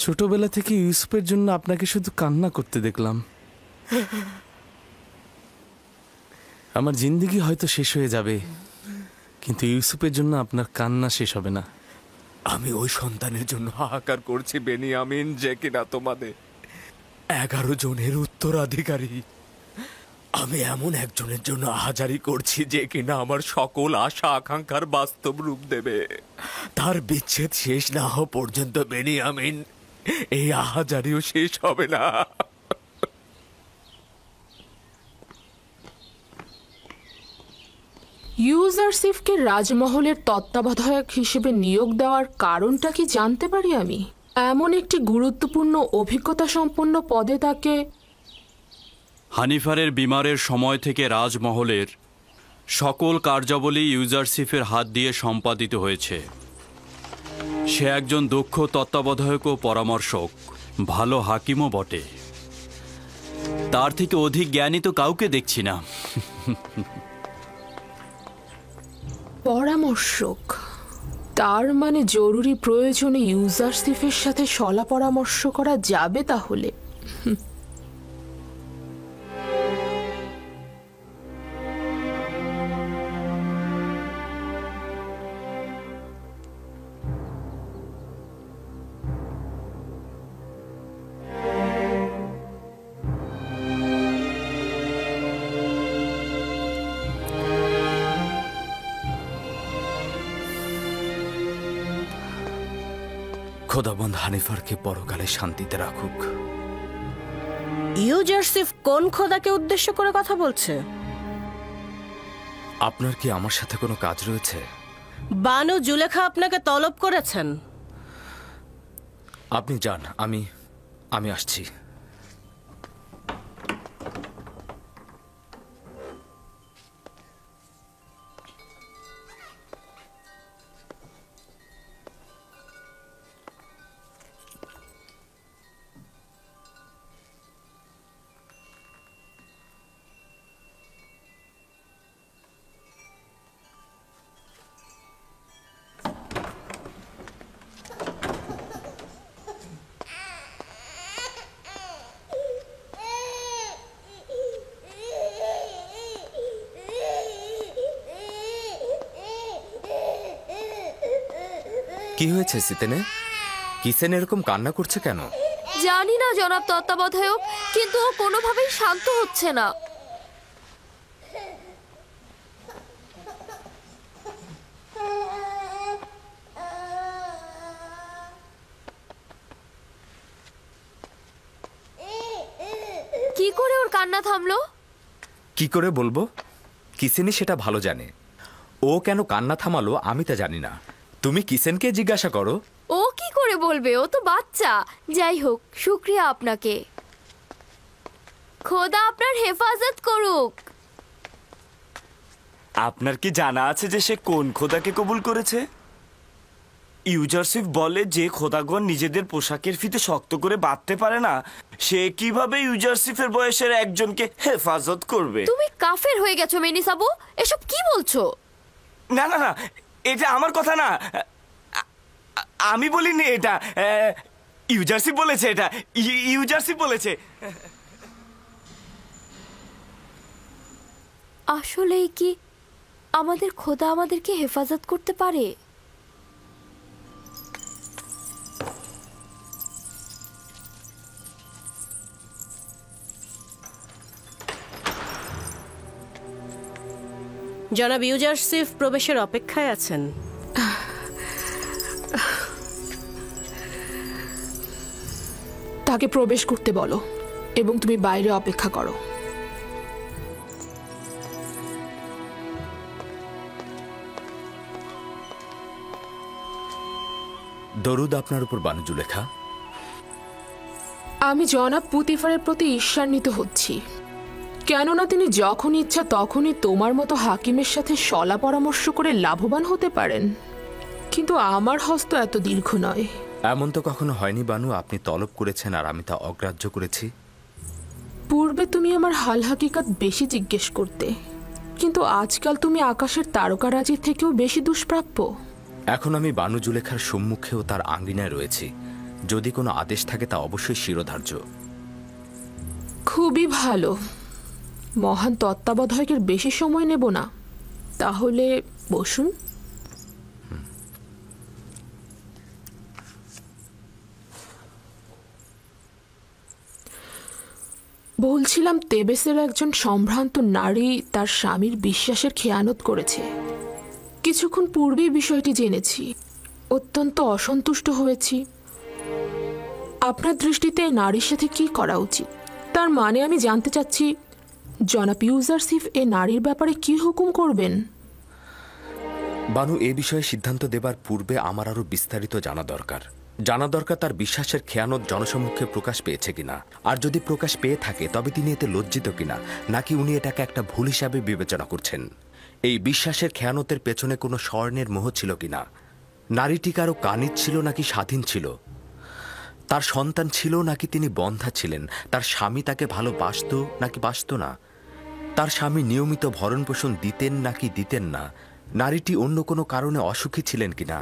ছোটবেলা থেকে ইউসুফের জন্য আপনাকে শুধু কান্না করতে দেখলাম। আমার জিন্দেগি হয়তো শেষ হয়ে যাবে, কিন্তু ইউসুফের জন্য আপনার কান্না শেষ হবে না। আমি ওই সন্তানের জন্য হাহাকার করছি বেনিয়ামিন, যে কিনা তোমাদের 11 জনের উত্তরাধিকারী। আমি এমন একজনের জন্য আহাজারি করছি যে কিনা আমার সকল আশা আকাঙ্ক্ষার বাস্তব রূপ দেবে। তার বিচ্ছেদ শেষ না হওয়া পর্যন্ত বেনিয়ামিন, এই আহাজারিও শেষ হবে না। ইউজারসিফকে রাজমহলের তত্ত্বাবধায়ক হিসেবে নিয়োগ দেওয়ার কারণটা কি জানতে পারি আমি? এমন একটি গুরুত্বপূর্ণ অভিজ্ঞতা সম্পন্ন পদে তাকে হানিফারের বিমারের সময় থেকে রাজমহলের সকল কার্যাবলী ইউজারসিফের হাত দিয়ে সম্পাদিত হয়েছে। সে একজন দক্ষ তত্ত্বাবধায়ক ও পরামর্শক, ভালো হাকিমও বটে। তার থেকে অধিক জ্ঞানী তো কাউকে দেখছি না। পরামর্শক, তার মানে জরুরি প্রয়োজনে ইউজারসিফের সাথে সলা পরামর্শ করা যাবে তাহলে। খোদাবন্দ হানিফারকে পরকালে শান্তিতে রাখুক। ইউজারসিফ কোন খোদাকে উদ্দেশ্য করে কথা বলছে? আপনার কি আমার সাথে কোনো কাজ রয়েছে? বানু জুলেখা আপনাকে তলব করেছেন। আপনি যান, আমি আসছি। কি হয়েছে সিতেনে? কিসেন এরকম কান্না করছে কেন? জানি না জনাব তত্ত্বাবধায়ক, কিন্তু ও কোনোভাবেই শান্ত হচ্ছে না। কি করে ওর কান্না থামলো? কি করে বলবো? কিসেনই সেটা ভালো জানে। ও কেন কান্না থামালো আমি তা জানি না। তুমি কিসেনকে জিজ্ঞাসা করো। ও কি করে বলবে? ও তো বাচ্চা। যাই হোক, শুকরিয়া আপনাকে। খোদা আপনার হেফাজত করুক। আপনার কি জানা আছে যে সে কোন খোদাকে কবুল করেছে? ইউজারসিফ বলে যে খোদাগণ নিজেদের পোশাকের ফিতে শক্ত করে বাঁধতে পারে না, সে কিভাবে ইউজারসিফের বয়সের একজনকে হেফাজত করবে? তুমি কাফের হয়ে গেছো মেনিসাবু, এসব কি বলছো? না না না, এটা আমার কথা না। আমি বলিনি এটা, ইউজারসিফ বলেছে। এটা ইউজারসিফ বলেছে। আসলেই কি আমাদের খোদা আমাদেরকে হেফাজত করতে পারে? জনাব ইউজারসিফ প্রবেশের অপেক্ষায় আছেন। তাকে প্রবেশ করতে বলো এবং তুমি বাইরে অপেক্ষা করো। দরুদ আপনার উপর বানু জুলেখা। আমি জনাব পুতিফারের প্রতি ঈর্ষান্বিত হচ্ছি, কেননা তিনি যখন ইচ্ছা তখনই তোমার মতো হাকিমের সাথে সলা পরামর্শ করে লাভবান হতে পারেন, কিন্তু আমার হস্ত এত দীর্ঘ নয়। এমন তো কখনো হয়নি বানু, আপনি তলব করেছেন আর আমি তা অগ্রাহ্য করেছি। পূর্বে তুমি আমার হাল হাকিকাত বেশি জিজ্ঞেস করতে, কিন্তু আজকাল তুমি আকাশের তারকারাজির থেকেও বেশি দুষ্প্রাপ্য। এখন আমি বানু জুলেখার সম্মুখেও তার আঙ্গিনায় রয়েছি। যদি কোনো আদেশ থাকে তা অবশ্যই শিরোধার্য। খুবই ভালো। মহান তত্ত্বাবধায়কের বেশি সময় নেব না, তাহলে বসুন। বলছিলাম, তেবেসের একজন সম্ভ্রান্ত নারী তার স্বামীর বিশ্বাসের খেয়ানত করেছে। কিছুক্ষণ পূর্বেই বিষয়টি জেনেছি, অত্যন্ত অসন্তুষ্ট হয়েছি। আপনার দৃষ্টিতে নারীর সাথে কি করা উচিত? তার মানে আমি জানতে চাচ্ছি, জনাব ইউজারসিফ এ নারীর ব্যাপারে কি হুকুম করবেন? বানু, এ বিষয়ে সিদ্ধান্ত দেবার পূর্বে আমার আরো বিস্তারিত জানা দরকার। তার বিশ্বাসের খেয়ানত জনসম্মুখে প্রকাশ পেয়েছে কিনা, আর যদি প্রকাশ পেয়ে থাকে তবে তিনি এতে লজ্জিত কিনা, নাকি উনি এটাকে একটা ভুল হিসাবে বিবেচনা করছেন। এই বিশ্বাসের খেয়ানতের পেছনে কোনো স্বর্ণের মোহ ছিল কিনা, নারীটি কারো কানিজ ছিল নাকি স্বাধীন ছিল, তার সন্তান ছিল নাকি তিনি বন্ধা ছিলেন, তার স্বামী তাকে ভালোবাসত নাকি বাসত না, তার স্বামী নিয়মিত ভরণ পোষণ দিতেন নাকি দিতেন না, নারীটি অন্য কোনো কারণে অসুখী ছিলেন কিনা।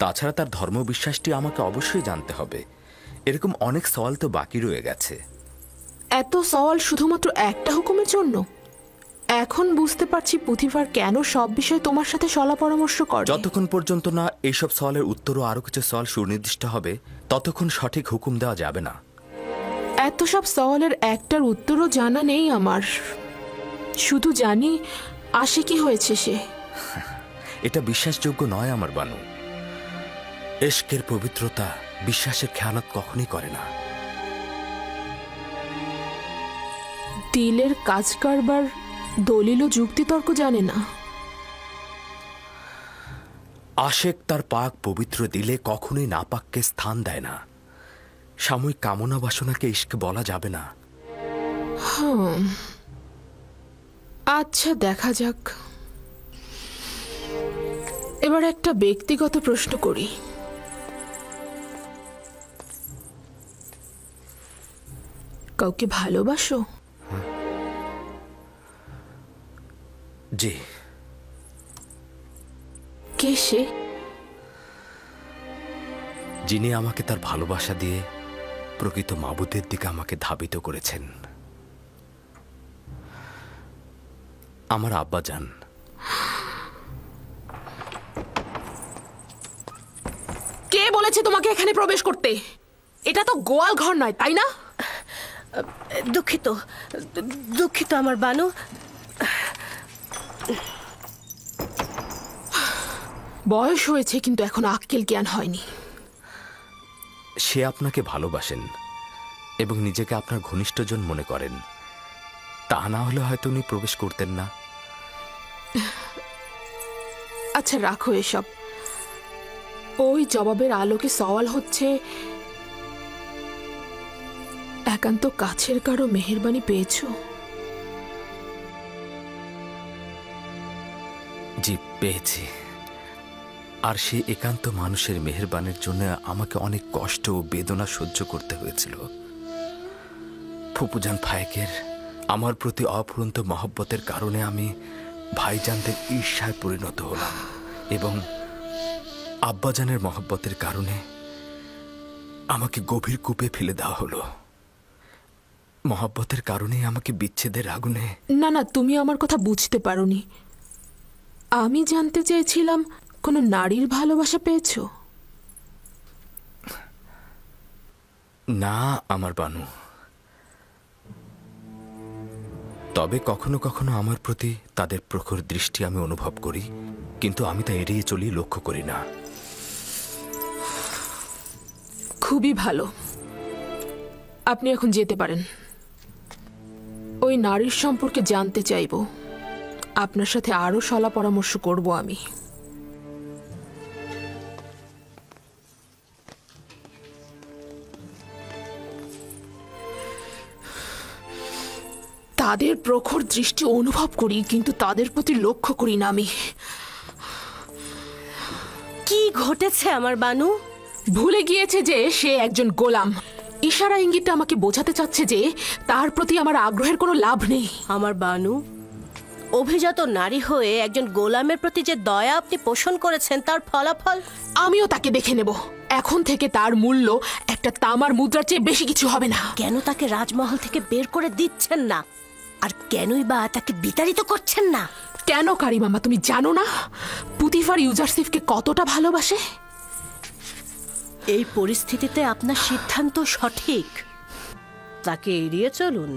তাছাড়া তার ধর্মবিশ্বাসটি আমাকে অবশ্যই জানতে হবে। এরকম অনেক সওয়াল তো বাকি রয়ে গেছে। এত সওয়াল শুধুমাত্র একটা হুকুমের জন্য? এখন বুঝতে পারছি পুথিফার কেন সব বিষয়ে তোমার সাথে সলা পরামর্শ করে। যতক্ষণ পর্যন্ত না এইসব সওয়ালের উত্তর ও আরো কিছু সওয়াল সুনির্দিষ্ট হবে, ততক্ষণ সঠিক হুকুম দেওয়া যাবে না। এত সব সওয়ালের একটার উত্তরও জানা নেই আমার। শুধু জানি আসে কি হয়েছে সে। এটা বিশ্বাসযোগ্য নয় আমার বানু। এশকের পবিত্রতা বিশ্বাসের খেয়ানত কখনই করে না। দিলের কাজ কারবার দলিল ও যুক্তিতর্ক জানে না। আশেক তার পাক পবিত্র দিলে কখনোই নাপাককে স্থান দেয় না। সাময়িক কামনা বাসনাকে ইশক বলা যাবে না। আচ্ছা, দেখা যাক। এবার একটা ব্যক্তিগত প্রশ্ন করি। কাউকে ভালোবাসো? জি। কে সে? যিনি আমাকে তার ভালোবাসা দিয়ে প্রকৃত মাবুদের দিকে আমাকে ধাবিত করেছেন। আমার আব্বাজান। কে বলেছে তোমাকে এখানে প্রবেশ করতে? এটা তো গোয়াল ঘর নয়, তাই না? দুঃখিত দুঃখিত আমার বানু। বয়স হয়েছে কিন্তু এখন আক্কেল জ্ঞান হয়নি। সে আপনাকে ভালোবাসেন এবং নিজেকে আপনার ঘনিষ্ঠজন মনে করেন। তা না হলে হয়তো উনি প্রবেশ করতেন না। আচ্ছা, রাখো এসব। ওই জবাবের আলোকে সওয়াল হচ্ছে, একান্ত কাছের কারো মেহেরবানি পেয়েছো? জি, পেয়েছি। আর সে একান্ত মানুষের মেহেরবানির জন্য আমাকে অনেক কষ্ট ও বেদনা সহ্য করতে হয়েছিল। ফুপুজান ফায়েকের আমার প্রতি অফুরন্ত মহব্বতের কারণে আমি ভাইজানদের ঈর্ষায় পরিণত হলাম, এবং আব্বাজানের মহব্বতের কারণে আমাকে গভীর কূপে ফেলে দেওয়া হলো। মহব্বতের কারণেই আমাকে বিচ্ছেদের আগুনে। না না, তুমি আমার কথা বুঝতে পারোনি। আমি জানতে চেয়েছিলাম কোনো নারীর ভালোবাসা পেয়েছো? না আমার বানু। তবে কখনো কখনো আমার প্রতি তাদের প্রখর দৃষ্টি আমি অনুভব করি, কিন্তু আমি তা এড়িয়ে চলি, লক্ষ্য করি না। খুবই ভালো, আপনি এখন যেতে পারেন। ওই নারীর সম্পর্কে জানতে চাইব। আপনার সাথে আরো সলা পরামর্শ করব আমি। তাদের প্রখর দৃষ্টি অনুভব করি, কিন্তু তাদের প্রতি লক্ষ্য করি না আমি। কি ঘটেছে আমার বানু? ভুলে গিয়েছে যে সে একজন গোলাম। ইশারা ইঙ্গিতে আমাকে বোঝাতে চাচ্ছে যে তার প্রতি আমার আগ্রহের কোনো লাভ নেই। আমার বানু, অভিজাত নারী হয়ে একজন গোলামের প্রতি যে দয়া আপনি পোষণ করেছেন তার ফলাফল। আমিও তাকে দেখে নেব। এখন থেকে তার মূল্য একটা তামার মুদ্রার চেয়ে বেশি কিছু হবে না। কেন তাকে রাজমহল থেকে বের করে দিচ্ছেন না? আর কেনই বা তাকে বিতাড়িত করছেন না? কেন কারিমামা, তুমি জানো না পুতিফার ইউজারসিফকে কতটা ভালোবাসে? এই পরিস্থিতিতে আপনার সিদ্ধান্ত সঠিক। তাকে এড়িয়ে চলুন।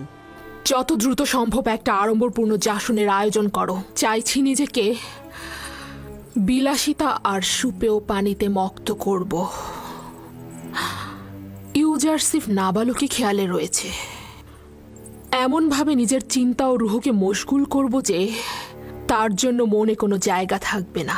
যত দ্রুত সম্ভব একটা আড়ম্বরপূর্ণ জাসনের আয়োজন করো। চাইছি নিজেকে বিলাসিতা আর সুপেয় পানিতে মক্ত করব। ইউজারসিফ নাবালকই খেয়ালে রয়েছে। এমনভাবে নিজের চিন্তা ও রুহকে মশগুল করব যে তার জন্য মনে কোনো জায়গা থাকবে না।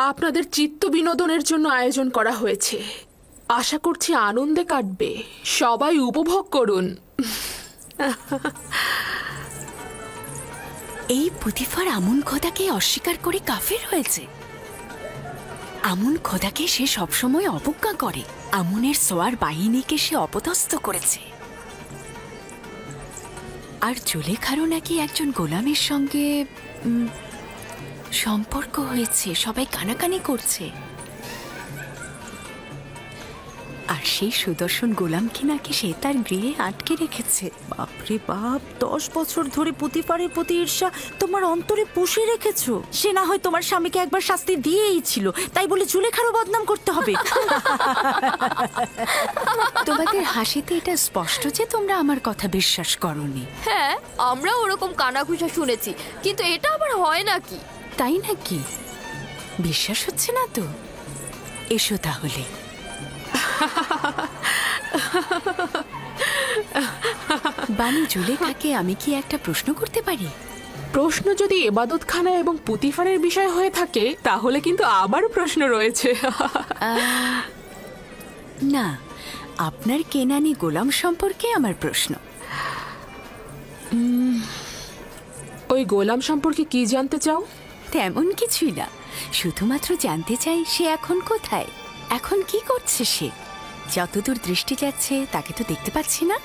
আপনাদের চিত্ত বিনোদনের জন্য আয়োজন করা হয়েছে। আশা করছি আনন্দে কাটবে। সবাই উপভোগ করুন। এই পুতিফার আমুন খোদাকে অস্বীকার করে কাফির হয়েছে। আমুন খোদাকে সে সবসময় অবজ্ঞা করে। আমুনের সোয়ার বাহিনীকে সে অপদস্থ করেছে। আর জুলেখারও নাকি একজন গোলামের সঙ্গে সম্পর্ক হয়েছে। সবাই কানাকানি করছে। আর সেই সুদর্শন গোলামকে নাকি সে তার গৃহে আটকে রেখেছে। বাপরে বাপ, 10 বছর ধরে পুতিফারের প্রতি ঈর্ষা তোমার অন্তরে পুষে রেখেছো। সে না হয় তোমার স্বামীকে একবার শাস্তি দিয়েই ছিল, তাই বলে জুলেখারও বদনাম করতে হবে? তোমাদের হাসিতে এটা স্পষ্ট যে তোমরা আমার কথা বিশ্বাস করোনি। হ্যাঁ, আমরা ওরকম কানাঘুষা শুনেছি, কিন্তু এটা আবার হয় নাকি? তাই নাকি? বিশ্বাস হচ্ছে না তো? এসো তাহলে। বানি জুলেখাকে আমি কি একটা প্রশ্ন করতে পারি? প্রশ্ন যদি এবাদতখানা এবং পুতিফারের বিষয় হয়ে থাকে তাহলে কিন্তু আবারও প্রশ্ন রয়েছে। না, আপনার কেনানি গোলাম সম্পর্কে আমার প্রশ্ন। ওই গোলাম সম্পর্কে কি জানতে চাও? তেমন কিছুই না, শুধুমাত্র জানতে চাই সে এখন কোথায়, এখন কি করছে সে। যতদূর দৃষ্টি যাচ্ছে তাকে তো দেখতে পাচ্ছি না।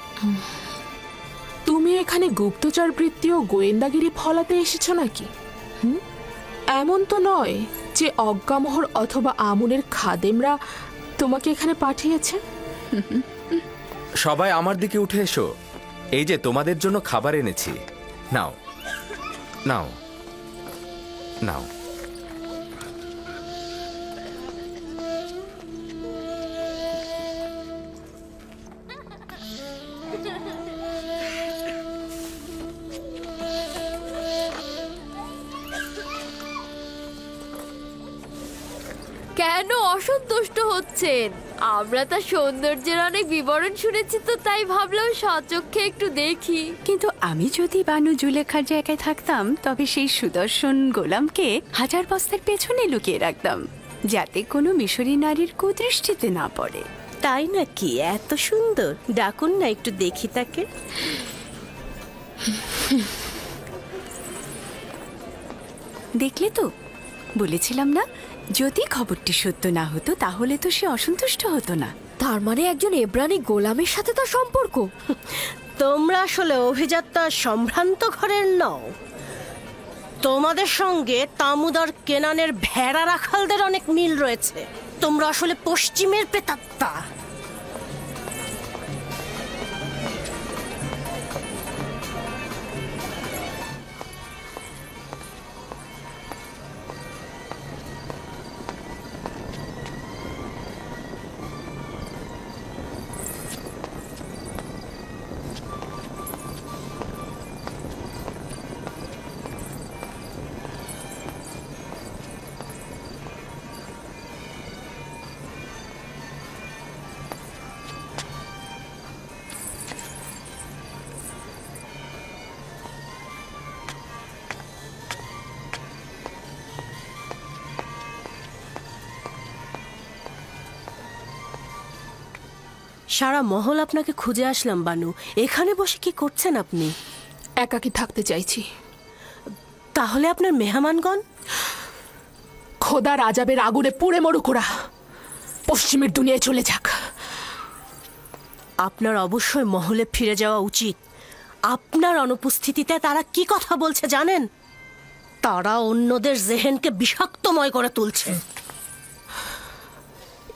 তুমি এখানে গুপ্তচর বৃত্তি ও গোয়েন্দাগিরি ফলাতে এসেছো নাকি? এমন তো নয় যে অজ্ঞামোহর অথবা আমুনের খাদেমরা তোমাকে এখানে পাঠিয়েছে। সবাই আমার দিকে উঠে এসো। এই যে তোমাদের জন্য খাবার এনেছি। নাও নাও নাও। কেন অসন্তুষ্ট হচ্ছেন? আমরা তার সৌন্দর্যের অনেক বিবরণ শুনেছি, তো তাই ভাবলাম সচক্ষে একটু দেখি। কিন্তু আমি যদি বানু জুলেখার জায়গায় থাকতাম তবে সেই সুদর্শন গোলামকে 1000 বস্তার পেছনে লুকিয়ে রাখতাম, যাতে কোনো মিশরী নারীর কুদৃষ্টিতে না পড়ে। তাই নাকি? এত সুন্দর, ডাকুন না একটু দেখি তাকে। দেখলে তো, বলেছিলাম না, যদি খবরটি সত্য না হতো তাহলে তো সে অসন্তুষ্ট হতো না। তার মানে একজন এব্রানি গোলামের সাথে তার সম্পর্ক? তোমরা আসলে অভিজাত সম্ভ্রান্ত ঘরের নও। তোমাদের সঙ্গে তামুদার কেনানের ভেড়া রাখালদের অনেক মিল রয়েছে। তোমরা আসলে পশ্চিমের প্রেতাত্মা। সারা মহল আপনাকে খুঁজে আসলাম বানু। এখানে বসে কি করছেন আপনি? একাকী থাকতে চাইছি। তাহলে আপনার মেহমানগণ? খোদা রাজাবের আগুনে পুড়ে মরুক ওরা, পশ্চিমের দুনিয়ায় চলে যাক। আপনার অবশ্যই মহলে ফিরে যাওয়া উচিত। আপনার অনুপস্থিতিতে তারা কি কথা বলছে জানেন? তারা অন্যদের জেহেনকে বিষাক্তময় করে তুলছে।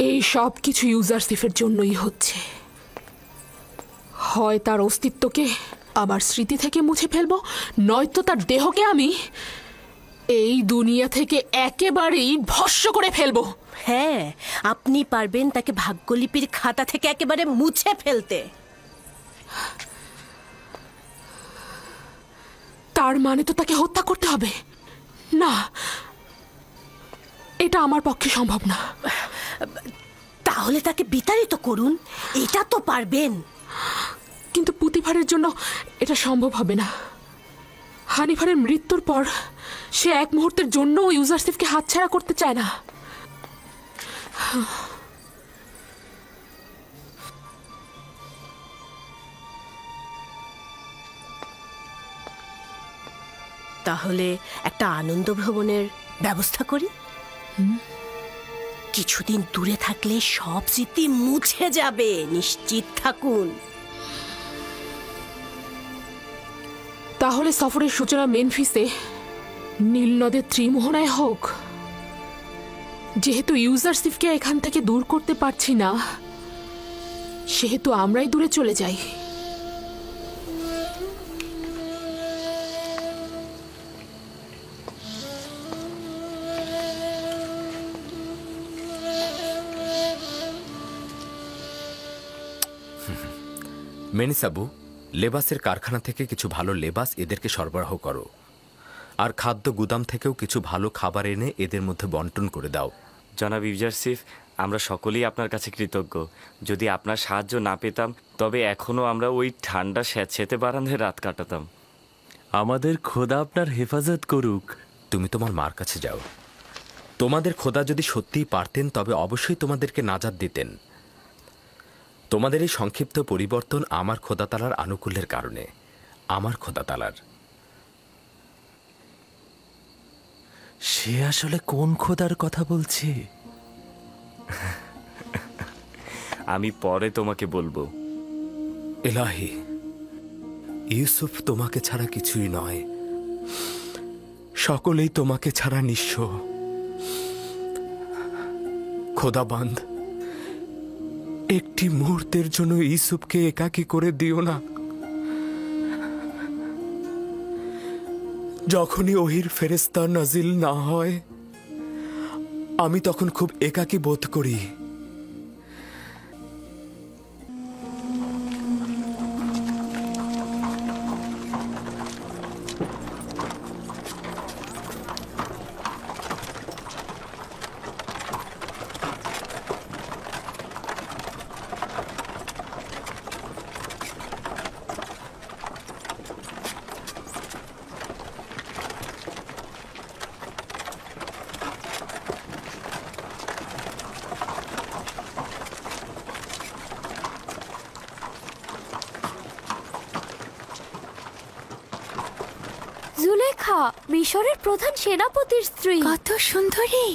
এই সব কিছু ইউজারসিফের জন্যই হচ্ছে। হয় তার অস্তিত্বকে আমার স্মৃতি থেকে মুছে ফেলবো, নয়তো তার দেহকে আমি এই দুনিয়া থেকে একেবারেই ভস্ম করে ফেলবো। হ্যাঁ, আপনি পারবেন তাকে ভাগ্যলিপির খাতা থেকে একেবারে মুছে ফেলতে। তার মানে তো তাকে হত্যা করতে হবে? না, এটা আমার পক্ষে সম্ভব না। তাহলে তাকে বিতাড়িত করুন, এটা তো পারবেন। কিন্তু পুতিফারের জন্য এটা সম্ভব হবে না। হানিফারের মৃত্যুর পর সে এক মুহূর্তের জন্য ইউজারসিফকে হাতছাড়া করতে চায় না। তাহলে একটা আনন্দ ভ্রমণের ব্যবস্থা করি। কিছুদিন দূরে থাকলে সব স্মৃতি মুছে যাবে, নিশ্চিত থাকুন। তাহলে সফরের সূচনা মেনফিসে নীল নদের ত্রিমোহনায় হোক। যেহেতু ইউজারসিফকে এখান থেকে দূর করতে পারছি না, সেহেতু আমরাই দূরে চলে যাই। মেনিসাবু, লেবাসের কারখানা থেকে কিছু ভালো লেবাস এদেরকে সরবরাহ করো, আর খাদ্য গুদাম থেকেও কিছু ভালো খাবার এনে এদের মধ্যে বন্টন করে দাও। জনাব ইউজারসিফ, আমরা সকলেই আপনার কাছে কৃতজ্ঞ। যদি আপনার সাহায্য না পেতাম তবে এখনও আমরা ওই ঠান্ডা স্যাঁতসেঁতে বারান্দায় রাত কাটাতাম। আমাদের খোদা আপনার হেফাজত করুক। তুমি তোমার মার কাছে যাও। তোমাদের খোদা যদি সত্যিই পারতেন তবে অবশ্যই তোমাদেরকে নাজাত দিতেন। তোমাদের এই সংক্ষিপ্ত পরিবর্তন আমার খোদাতালার আনুকূল্যের কারণে। আমার খোদাতালার। সে আসলে কোন খোদার কথা বলছে? আমি পরে তোমাকে বলবো। এলাহি, ইউসুফ তোমাকে ছাড়া কিছুই নয়। সকলেই তোমাকে ছাড়া নিঃস্ব। খোদাবান্দ, একটি মুহূর্তের জন্য ইউসুফকে একাকী করে দিও না। যখনই ওহির ফেরেশতা নাজিল না হয়, আমি তখন খুব একাকী বোধ করি। জুলেখা, মিশরের প্রধান সেনাপতির স্ত্রী। কত সুন্দরী!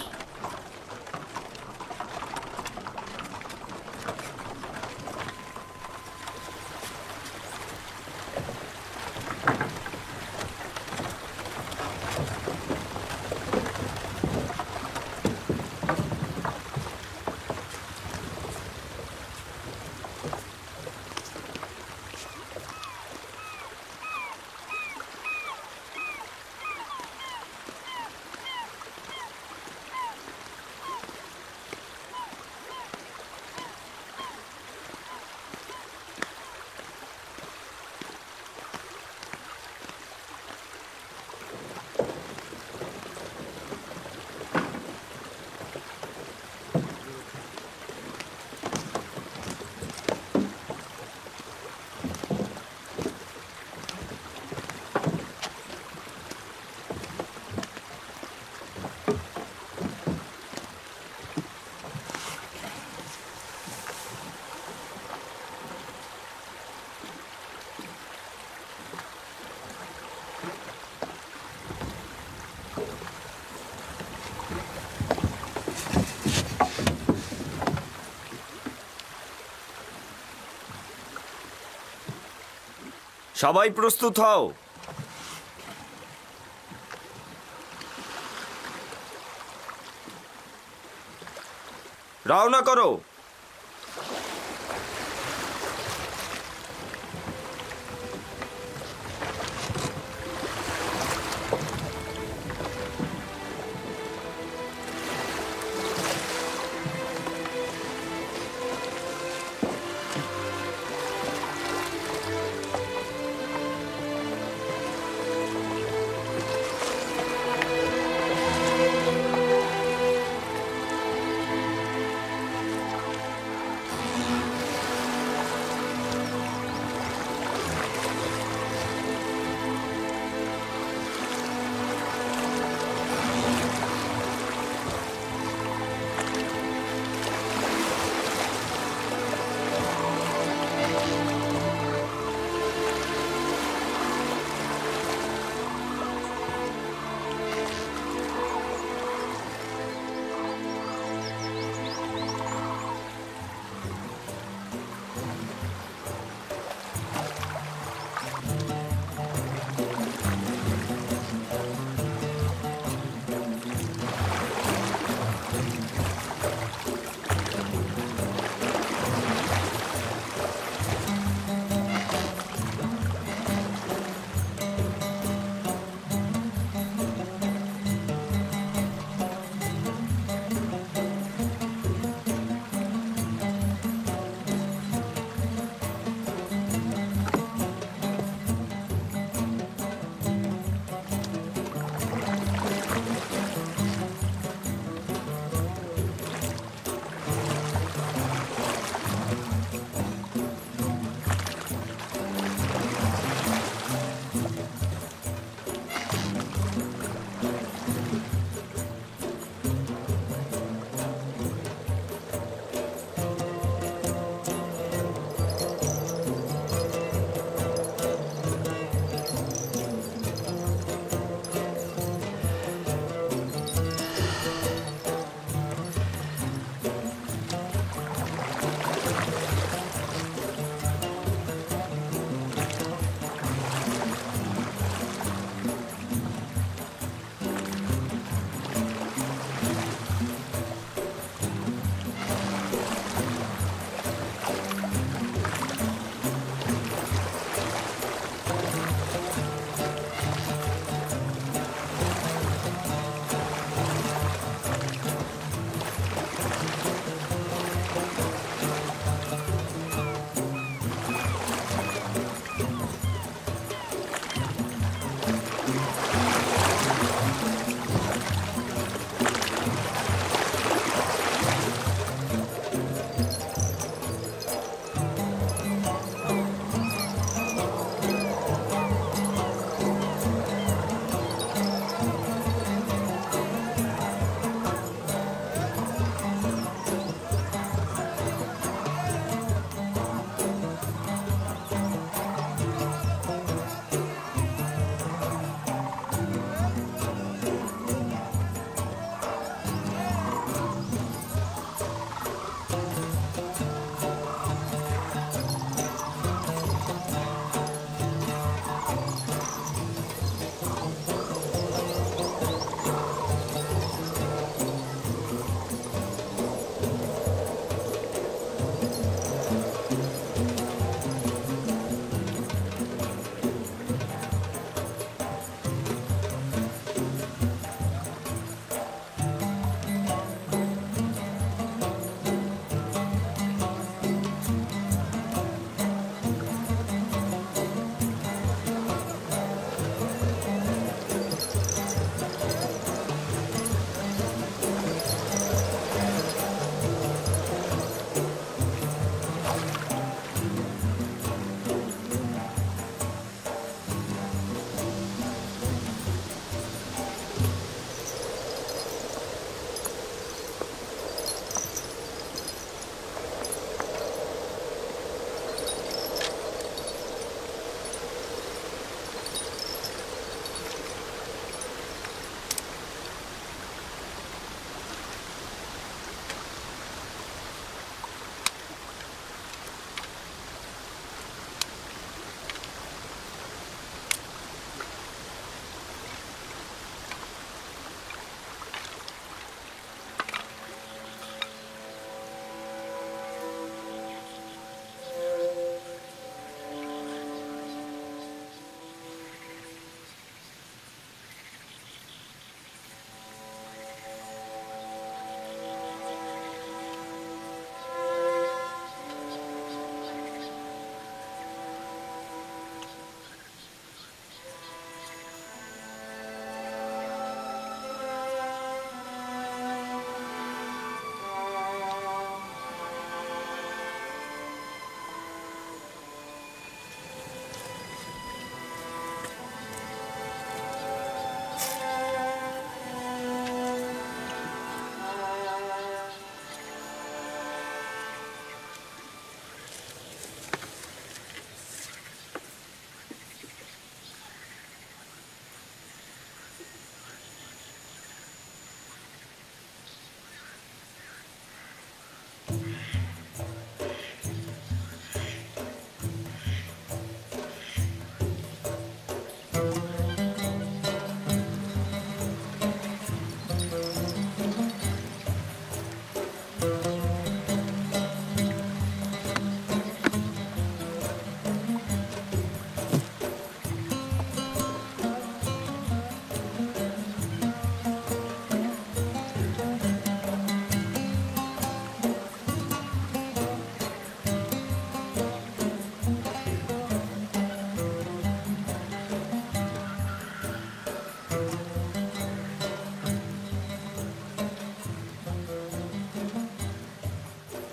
সবাই প্রস্তুত হও। রওনা করো।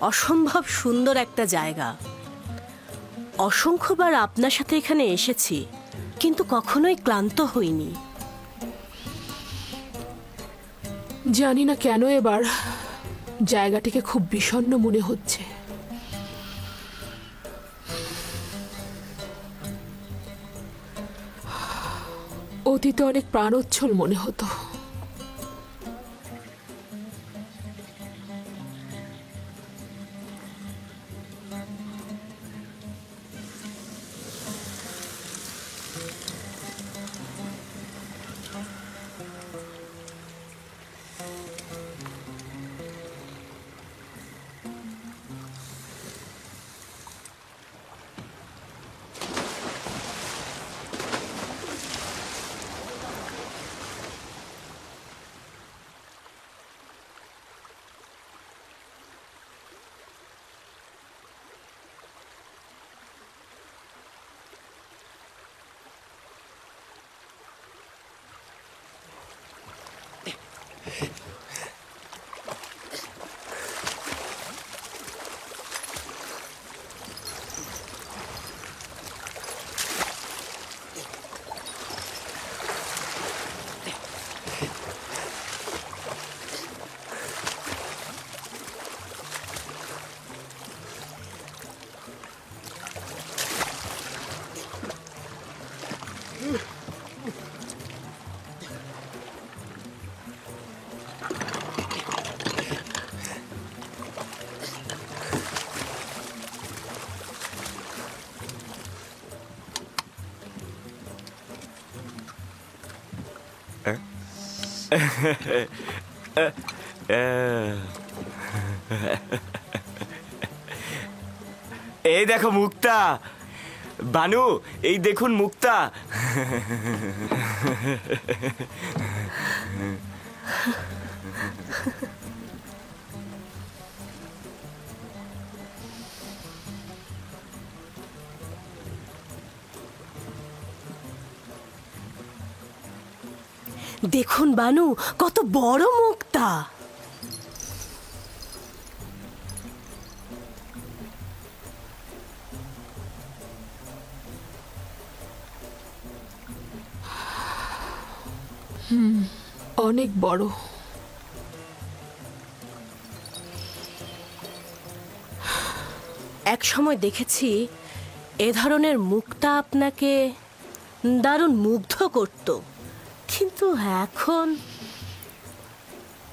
অসম্ভব সুন্দর একটা জায়গা। অসংখ্যবার আপনার সাথে এখানে এসেছি, কিন্তু কখনোই ক্লান্ত হইনি। জানি না কেন এবার জায়গাটিকে খুব বিষণ্ণ মনে হচ্ছে। অতীতে অনেক প্রাণোচ্ছল মনে হতো। এই দেখো মুক্তা, বানু, এই দেখুন মুক্তা। দেখুন বানু, কত বড় মুক্তা। অনেক বড়। এক সময় দেখেছি এ ধরনের মুক্তা আপনাকে দারুণ মুগ্ধ করত, কিন্তু এখন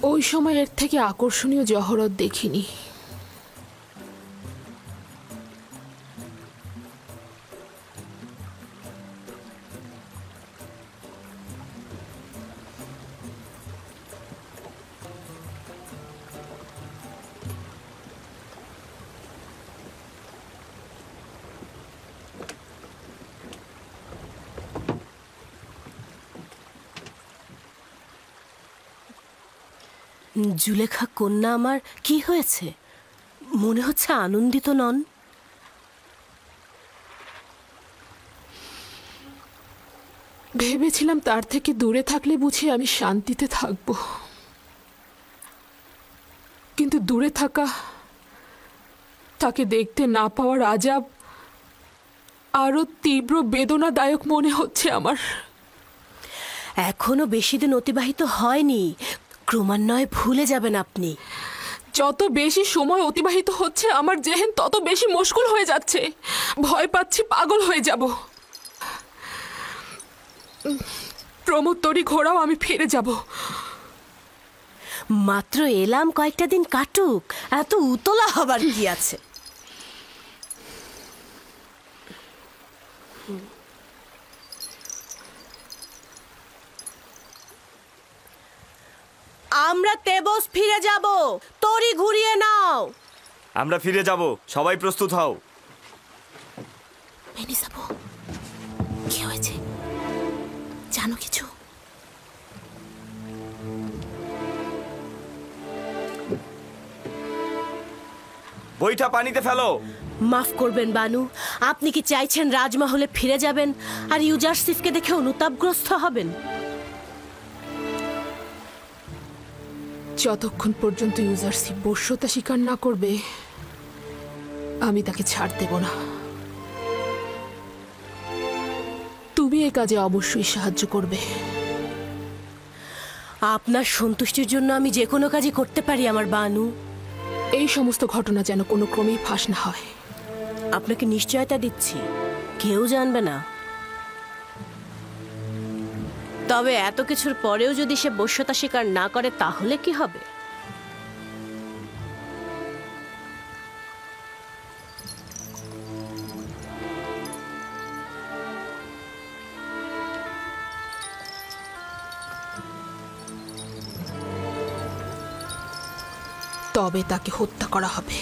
ওই সময় এর থেকে আকর্ষণীয় জহরত দেখিনি। জুলেখা কন্যা আমার কি হয়েছে? মনে হচ্ছে আনন্দিত নন। ভেবেছিলাম তার থেকে দূরে থাকলে বুঝি আমি শান্তিতে থাকব, কিন্তু দূরে থাকা, তাকে দেখতে না পাওয়ার আজাব আরো তীব্র বেদনাদায়ক মনে হচ্ছে আমার। এখনো বেশি দিন অতিবাহিত হয়নি, ক্রমান্বয়ে ভুলে যাবেন আপনি। যত বেশি সময় অতিবাহিত হচ্ছে আমার জেহেন তত বেশি মুশকিল হয়ে যাচ্ছে। ভয় পাচ্ছি পাগল হয়ে যাব। প্রমোত্তরী ঘোড়াও আমি ফিরে যাব। মাত্র এলাম, কয়েকটা দিন কাটুক, এত উতলা হবার কি আছে? আমরা তেবস ফিরে যাব, তরি ঘুরিয়ে নাও। আমরা ফিরে যাব, সবাই প্রস্তুত হও। মেনিসাবু, কি হয়েছে জানো কিছু? বইটা পানিতে ফেলো। মাফ করবেন বানু, আপনি কি চাইছেন রাজমহলে ফিরে যাবেন আর ইউজারসিফকে দেখে অনুতাপগ্রস্ত হবেন? যতক্ষণ পর্যন্ত ইউজারসিফ বশ্যতা স্বীকার না করবে আমি তাকে ছাড় দেব না। তুমি এ কাজে অবশ্যই সাহায্য করবে। আপনার সন্তুষ্টির জন্য আমি যে কোনো কাজই করতে পারি আমার বানু। এই সমস্ত ঘটনা যেন কোনো ক্রমেই ফাঁস না হয়। আপনাকে নিশ্চয়তা দিচ্ছি, কেউ জানবে না। তবে এত কিছুর পরেও যদি সে বশ্যতা স্বীকার না করে তাহলে কি হবে? তবে তাকে হত্যা করা হবে।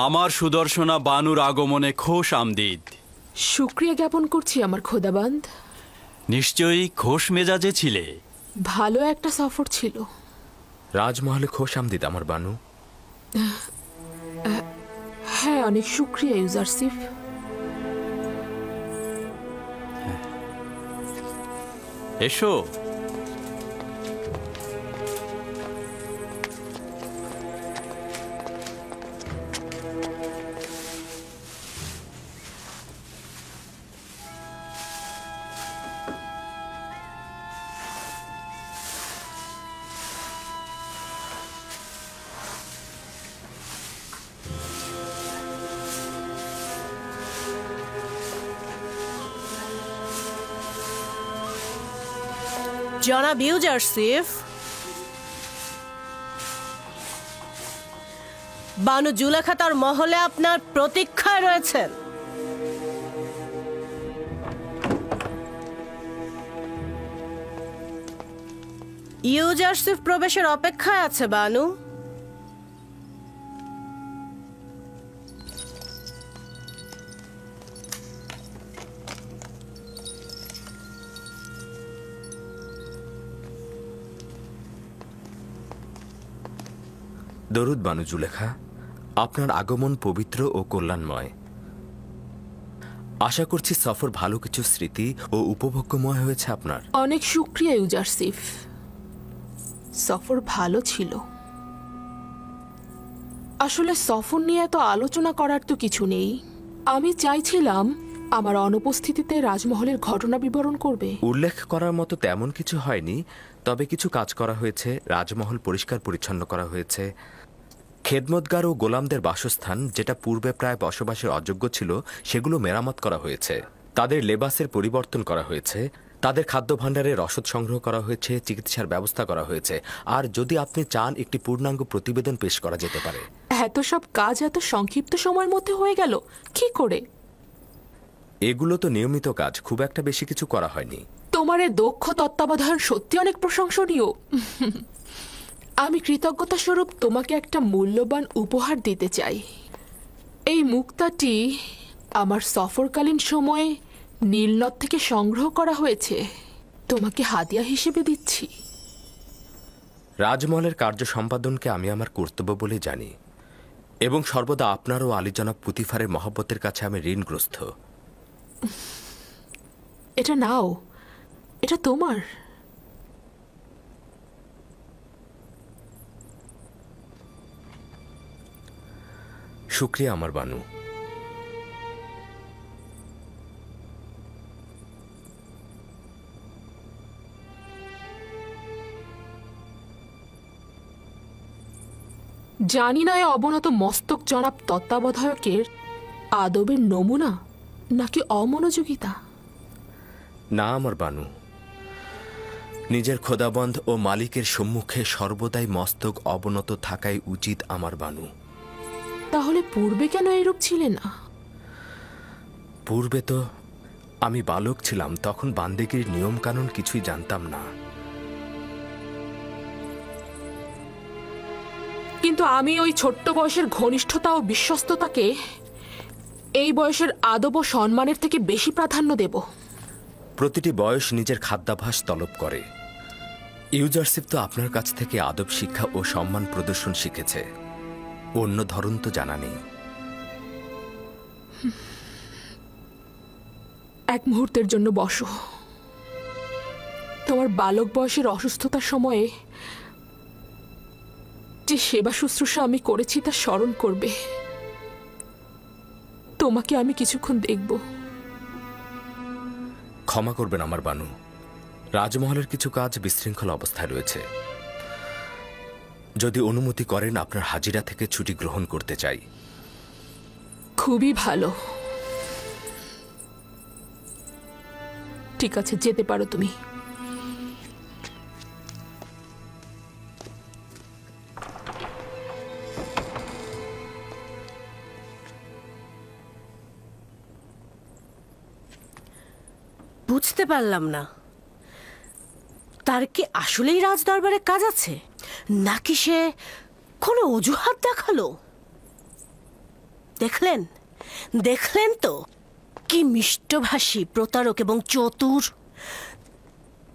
আমার সুদর্শনা বানুর আগমনে খোশ আমদিদ। শুক্রিয়া জ্ঞাপন করছি আমার খোদাবান্দ। নিশ্চয়ই খোশ মেজাজে ছিলে। ভালো একটা সফর ছিল। রাজমহলে খোশ আমদিদ আমার বানু। হ্যাঁ, অনেক শুক্রিয়া ইউজারসিফ। এসো। জনাব ইউজারসিফ, বানু জুলেখা তার মহলে আপনার প্রতীক্ষায় রয়েছেন। ইউজারসিফ প্রবেশের অপেক্ষায় আছে বানু। দরুদ বানু জুলেখা, আপনার আগমন পবিত্র ও কল্যাণময়। আশা করছি সফর ভালো কিছু স্মৃতি ও উপভোগ্যময় হয়েছে আপনার। অনেক শুক্রিয়া ইউজারসিফ, সফর ভালো ছিল। আসলে সফর নিয়ে এত আলোচনা করার তো কিছু নেই। আমি চাইছিলাম আমার অনুপস্থিতিতে রাজমহলের ঘটনা বিবরণ করবে। উল্লেখ করার মতো তেমন কিছু হয়নি, তবে কিছু কাজ করা হয়েছে। রাজমহল পরিষ্কার পরিচ্ছন্ন করা হয়েছে। খেদমতগার ও গোলামদের বাসস্থান, যেটা পূর্বে প্রায় বসবাসের অযোগ্য ছিল, সেগুলো মেরামত করা হয়েছে। তাদের লেবাসের পরিবর্তন করা হয়েছে। তাদের খাদ্য ভাণ্ডারের রসদ সংগ্রহ করা হয়েছে। চিকিৎসার ব্যবস্থা করা হয়েছে। আর যদি আপনি চান, একটি পূর্ণাঙ্গ প্রতিবেদন পেশ করা যেতে পারে। এত সব কাজ এত সংক্ষিপ্ত সময়ের মধ্যে হয়ে গেল কি করে? এগুলো তো নিয়মিত কাজ, খুব একটা বেশি কিছু করা হয়নি। তোমার এই দক্ষ তত্ত্বাবধান সত্যি অনেক প্রশংসনীয়। আমি কৃতজ্ঞতা স্বরূপ তোমাকে একটা মূল্যবান উপহার দিতে চাই। এই মুক্তাটি আমার সফরকালীন সময়ে নীলনদ থেকে সংগ্রহ করা হয়েছে। তোমাকে হাদিয়া হিসেবে দিচ্ছি। রাজমহলের কার্য সম্পাদনকে আমি আমার কর্তব্য বলে জানি, এবং সর্বদা আপনার ও আলী জনাব পুতিফারের মহব্বতের কাছে আমি ঋণগ্রস্ত। এটা নাও, এটা তোমার। শুক্রিয়া আমার বানু। জানি না, অবনত মস্তক জনাব তত্ত্বাবধায়কের আদবের নমুনা নাকি অমনোযোগিতা। না আমার বানু, নিজের খোদাবন্ধ ও মালিকের সম্মুখে সর্বদাই মস্তক অবনত থাকাই উচিত আমার বানু। তাহলে পূর্বে কেন এরূপ ছিলে না? পূর্বে তো আমি বালক ছিলাম, তখন বান্দেগীর নিয়ম কানুন কিছুই জানতাম না। কিন্তু আমি ওই ছোট্ট বয়সের ঘনিষ্ঠতা ও বিশ্বস্ততাকে এই বয়সের আদব ও সম্মানের থেকে বেশি প্রাধান্য দেব। প্রতিটি বয়স নিজের খাদ্যাভ্যাস তলব করে। ইউজারশিপ তো আপনার কাছ থেকে আদব শিক্ষা ও সম্মান প্রদর্শন শিখেছে, অন্য ধরন তো জানা নেই। এক মুহূর্তের জন্য বসো। তোমার বালক বয়সের অসুস্থতার সময়ে যে সেবা শুশ্রূষা আমি করেছি তা স্মরণ করবে। তোমাকে আমি কিছুক্ষণ দেখব। ক্ষমা করবেন আমার বানু, রাজমহলের কিছু কাজ বিশৃঙ্খল অবস্থায় রয়েছে। যদি অনুমতি করেন আপনার হাজিরা থেকে ছুটি গ্রহণ করতে চাই। খুবই ভালো। ঠিক আছে, যেতে পারো তুমি। বুঝতে পারলাম না, তার কি আসলেই রাজদরবারে কাজ আছে, নাকি সে কোনো অজুহাত দেখালো? দেখলেন দেখলেন তো কি মিষ্টভাষী, প্রতারক এবং চতুর।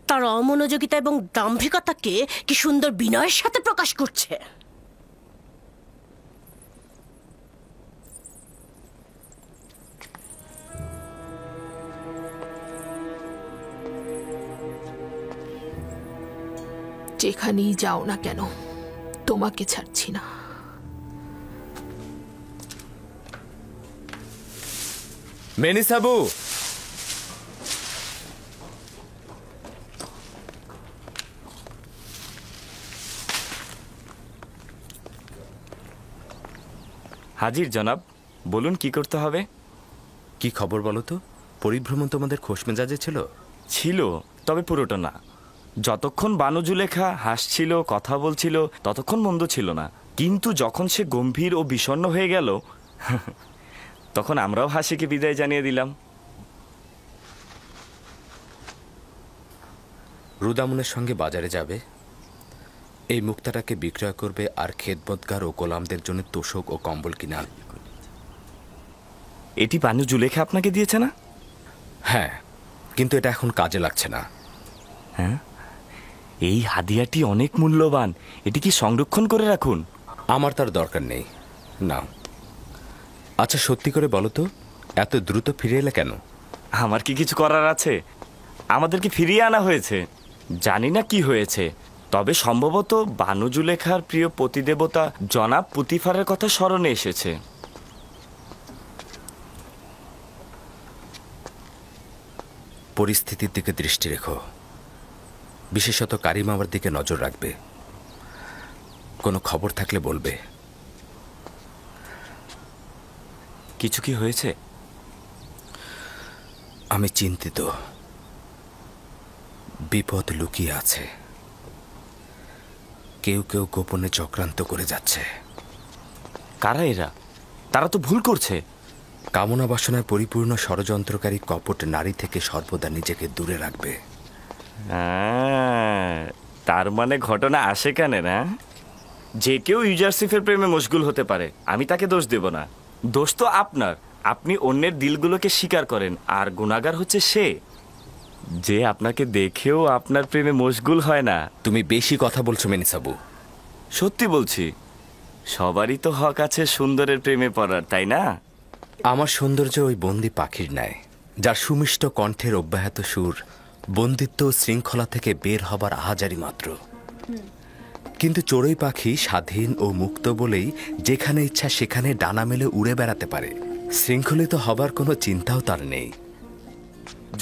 তার অমনোযোগিতা এবং দাম্ভিকতাকে কি সুন্দর বিনয়ের সাথে প্রকাশ করছে। যেখানেই যাও না কেন, তোমাকে ছাড়ছি না। মেনিসাবু, হাজির জনাব, বলুন কি করতে হবে। কি খবর বলো তো? পরিভ্রমণ তোমাদের খোশ মেজাজে ছিল? ছিল, তবে পুরোটা না। যতক্ষণ বানু জুলেখা হাসছিল, কথা বলছিল, ততক্ষণ মন্দ ছিল না। কিন্তু যখন সে গম্ভীর ও বিষণ্ণ হয়ে গেল, তখন আমরাও হাসিকে বিদায় জানিয়ে দিলাম। রুদামুনের সঙ্গে বাজারে যাবে, এই মুক্তাটাকে বিক্রয় করবে, আর খেদমতগার ও গোলামদের জন্য তোষক ও কম্বল কিনে আনবে। এটি বানু জুলেখা আপনাকে দিয়েছে না? হ্যাঁ, কিন্তু এটা এখন কাজে লাগছে না। হ্যাঁ, এই হাদিয়াটি অনেক মূল্যবান, এটি কি সংরক্ষণ করে রাখুন? আমার তার দরকার নেই। না। আচ্ছা, সত্যি করে বলো তো, এত দ্রুত ফিরে এলে কেন? আমার কি কিছু করার আছে? আমাদেরকে ফিরিয়ে আনা হয়েছে। জানি না কি হয়েছে, তবে সম্ভবত বানু জুলেখার প্রিয় পতিদেবতা জনাব পুতিফারের কথা স্মরণে এসেছে। পরিস্থিতির দিকে দৃষ্টি রেখো, বিশেষত কারিমামার দিকে নজর রাখবে। কোনো খবর থাকলে বলবে। কিছু কি হয়েছে? আমি চিন্তিত। বিপদ লুকিয়ে আছে। কেউ কেউ গোপনে চক্রান্ত করে যাচ্ছে। কারা এরা? তারা তো ভুল করছে। কামনা বাসনায় পরিপূর্ণ ষড়যন্ত্রকারী কপট নারী থেকে সর্বদা নিজেকে দূরে রাখবে। তার মানে ঘটনা আসে কেন না? যে কেউ ইউজারশিপের প্রেমে মশগুল হতে পারে, আমি তাকে দোষ দেব না। দোষ তো আপনার। আপনি অন্যের দিলগুলোকে স্বীকার করেন, আর গুনাহগার হচ্ছে সে যে আপনাকে দেখেও আপনার প্রেমে মশগুল হয় না। তুমি বেশি কথা বলছো মেনিসাবু। সত্যি বলছি, সবারই তো হক আছে সুন্দরের প্রেমে পড়ার, তাই না? আমার সৌন্দর্য ওই বন্দি পাখির ন্যায়, যার সুমিষ্ট কণ্ঠের অব্যাহত সুর বন্দিত্ব শৃঙ্খলা থেকে বের হবার আহাজারি মাত্র। কিন্তু চড়ুই পাখি স্বাধীন ও মুক্ত বলেই যেখানে ইচ্ছা সেখানে ডানা মেলে উড়ে বেড়াতে পারে। শৃঙ্খলিত হবার কোনো চিন্তাও তার নেই।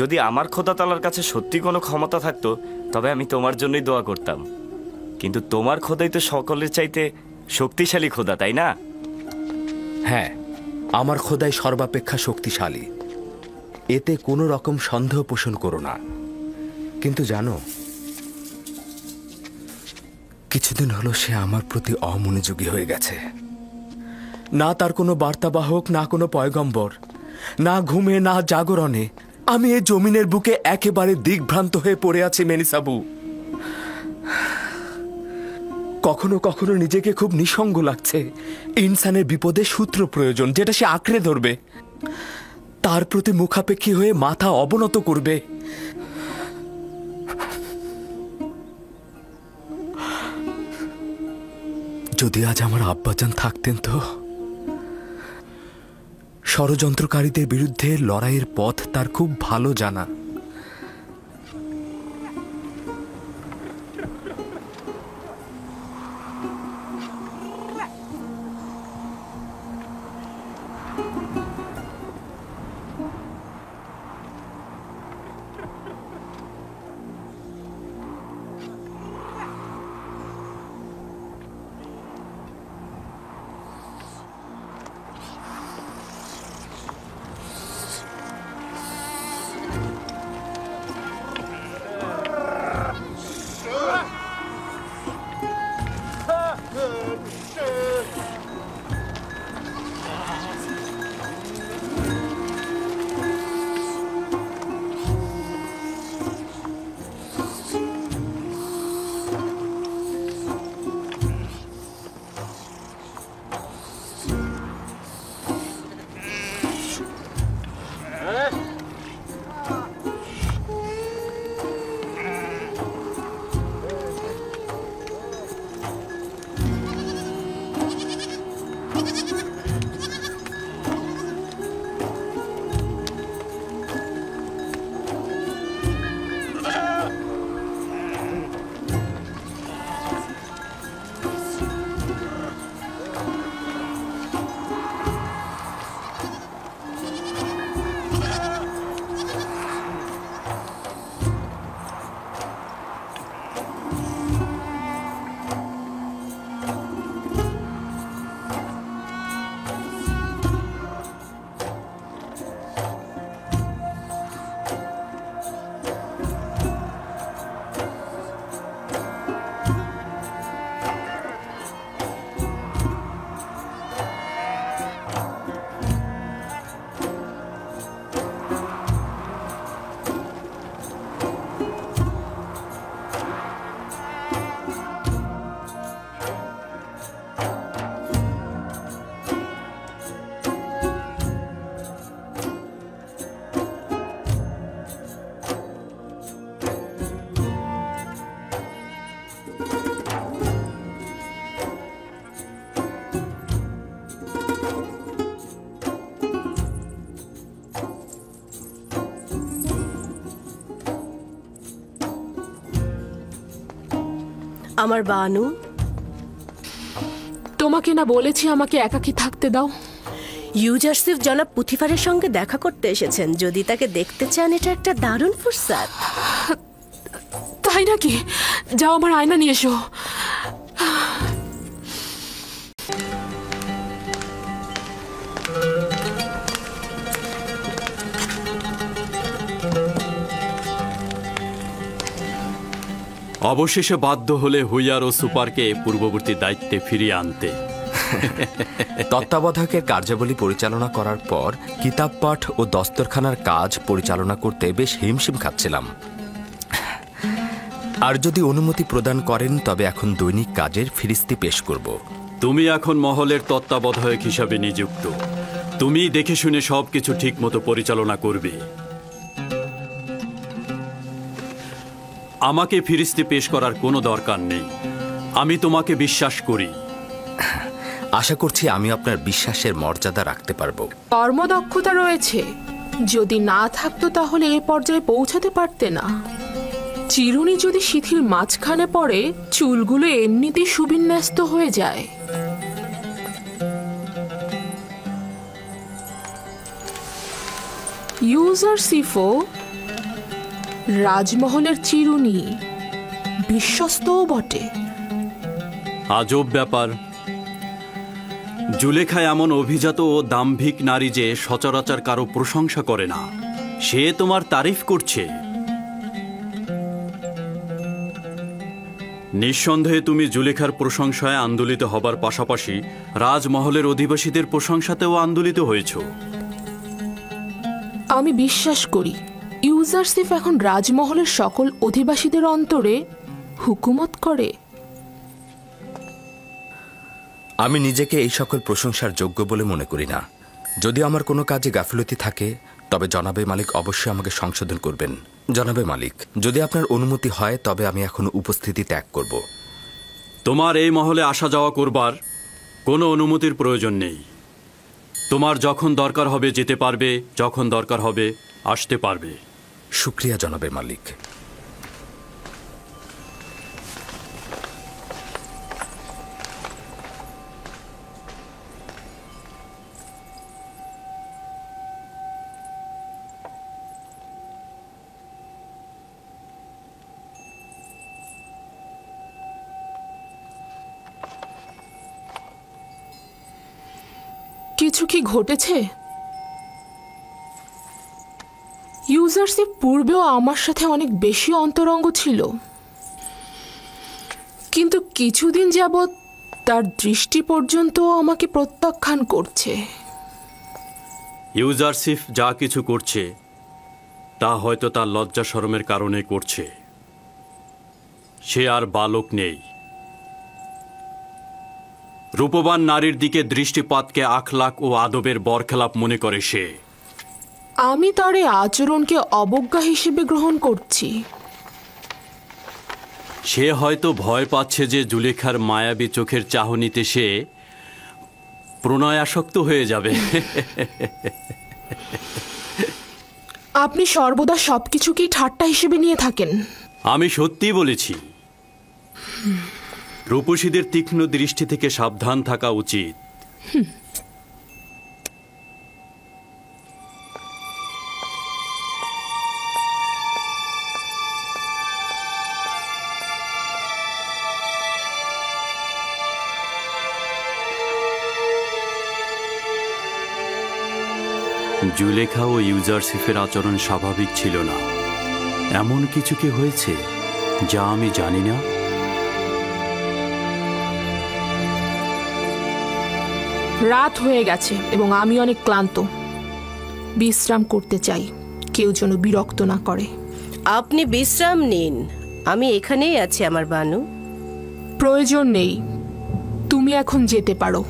যদি আমার খোদা তাআলার কাছে সত্যি কোনো ক্ষমতা থাকতো, তবে আমি তোমার জন্যই দোয়া করতাম। কিন্তু তোমার খোদাই তো সকলের চাইতে শক্তিশালী খোদা, তাই না? হ্যাঁ, আমার খোদাই সর্বাপেক্ষা শক্তিশালী, এতে কোনো রকম সন্দেহ পোষণ করো না। কিন্তু জানো, কিছুদিন হলো সে আমার প্রতি অমনোযোগী হয়ে গেছে। না তার কোনো বার্তাবাহক, না কোনো পয়গম্বর, না ঘুমে না জাগরণে। আমি এই জমিনের বুকে একেবারে দিগ্ভ্রান্ত হয়ে পড়ে আছি মেনিসাবু। কখনো কখনো নিজেকে খুব নিঃসঙ্গ লাগছে। ইনসানের বিপদে সূত্র প্রয়োজন, যেটা সে আঁকড়ে ধরবে, তার প্রতি মুখাপেক্ষী হয়ে মাথা অবনত করবে। যদি আজ আমার আব্বাজান থাকতেন তো। ষড়যন্ত্রকারীদের বিরুদ্ধে লড়াইয়ের পথ তার খুব ভালো জানা। আমার বানু, তোমাকে না বলেছি আমাকে একাকী থাকতে দাও। ইউজারসিফ জনাব পুথিফারের সঙ্গে দেখা করতে এসেছেন। যদি তাকে দেখতে চান, এটা একটা দারুণ ফুরসাত। তাই নাকি? যাও, আমার আয়না নিয়ে এসো। অবশেষে বাধ্য হলে হুইয়ার ও সুপারকে পূর্ববর্তী দায়িত্বে ফিরিয়ে আনতে। তত্ত্বাবধায়কের কার্যাবলী পরিচালনা করার পর কিতাব পাঠ ও দস্তরখানার কাজ পরিচালনা করতে বেশ হিমশিম খাচ্ছিলাম। আর যদি অনুমতি প্রদান করেন, তবে এখন দৈনিক কাজের ফিরিস্তি পেশ করব। তুমি এখন মহলের তত্ত্বাবধায়ক হিসাবে নিযুক্ত। তুমি দেখে শুনে সবকিছু ঠিক মতো পরিচালনা করবে। আমাকে ফিরিস্তি পেশ করার কোনো দরকার নেই। আমি তোমাকে বিশ্বাস করি। আশা করছি আমি আপনার বিশ্বাসের মর্যাদা রাখতে পারবো। কর্মদক্ষতা রয়েছে। যদি না থাকতো তাহলে এ পর্যায়ে পৌঁছাতে পারতে না। চিরুনি যদি শিথিল মাঝখানে পড়ে, চুলগুলো এমনিতেই সুবিন্যস্ত হয়ে যায়। ইউজারসিফও রাজমহলের চিরুনি, বিশ্বস্তও বটে। আজব ব্যাপার। জুলেখা এমন অভিজাত ও দাম্ভিক নারী যে সচরাচর কারো প্রশংসা করে না। সে তোমার তারিফ করছে। নিঃসন্দেহে তুমি জুলেখার প্রশংসায় আন্দোলিত হবার পাশাপাশি রাজমহলের অধিবাসীদের প্রশংসাতেও আন্দোলিত হয়েছ। আমি বিশ্বাস করি ইউজারশিপ এখন রাজমহলের সকল অধিবাসীদের অন্তরে হুকুমত করে। আমি নিজেকে এই সকল প্রশংসার যোগ্য বলে মনে করি না। যদি আমার কোনো কাজে গাফিলতি থাকে তবে জনাবে মালিক অবশ্যই আমাকে সংশোধন করবেন। জনাবে মালিক, যদি আপনার অনুমতি হয় তবে আমি এখন উপস্থিতি ত্যাগ করব। তোমার এই মহলে আসা যাওয়া করবার কোনো অনুমতির প্রয়োজন নেই। তোমার যখন দরকার হবে যেতে পারবে, যখন দরকার হবে আসতে পারবে। শুক্রিয়া জনাবে মালিক। কিছু কি ঘটেছে? ইউজারশিপ পূর্বেও আমার সাথে অনেক বেশি অন্তরঙ্গ ছিল, কিন্তু কিছুদিন যাবৎ তার দৃষ্টি পর্যন্ত আমাকে প্রত্যাখ্যান করছে। ইউজারশিপ যা কিছু করছে তা হয়তো তার লজ্জা শরমের কারণে করছে। সে আর বালক নেই। রূপবান নারীর দিকে দৃষ্টিপাতকে আখলাক ও আদবের বরখেলাপ মনে করে সে। আমি তার এই আচরণকে অবজ্ঞা হিসেবে গ্রহণ করছি। সে হয়তো ভয় পাচ্ছে যে জুলেখার মায়াবী চোখের চাহনিতে সে প্রণয়াসক্ত হয়ে যাবে। আপনি সর্বদা সবকিছুকেই ঠাট্টা হিসেবে নিয়ে থাকেন। আমি সত্যি বলেছি। রূপসীদের তীক্ষ্ণ দৃষ্টি থেকে সাবধান থাকা উচিত। জুলেখা ও ইউজারশিপের আচরণ স্বাভাবিক ছিল না। এমন কিছু কি হয়েছে যা আমি জানি না? রাত হয়ে গেছে এবং আমি অনেক ক্লান্ত। বিশ্রাম করতে চাই, কেউ যেন বিরক্ত না করে। আপনি বিশ্রাম নিন, আমি এখানেই আছি আমার বানু। প্রয়োজন নেই, তুমি এখন যেতে পারো।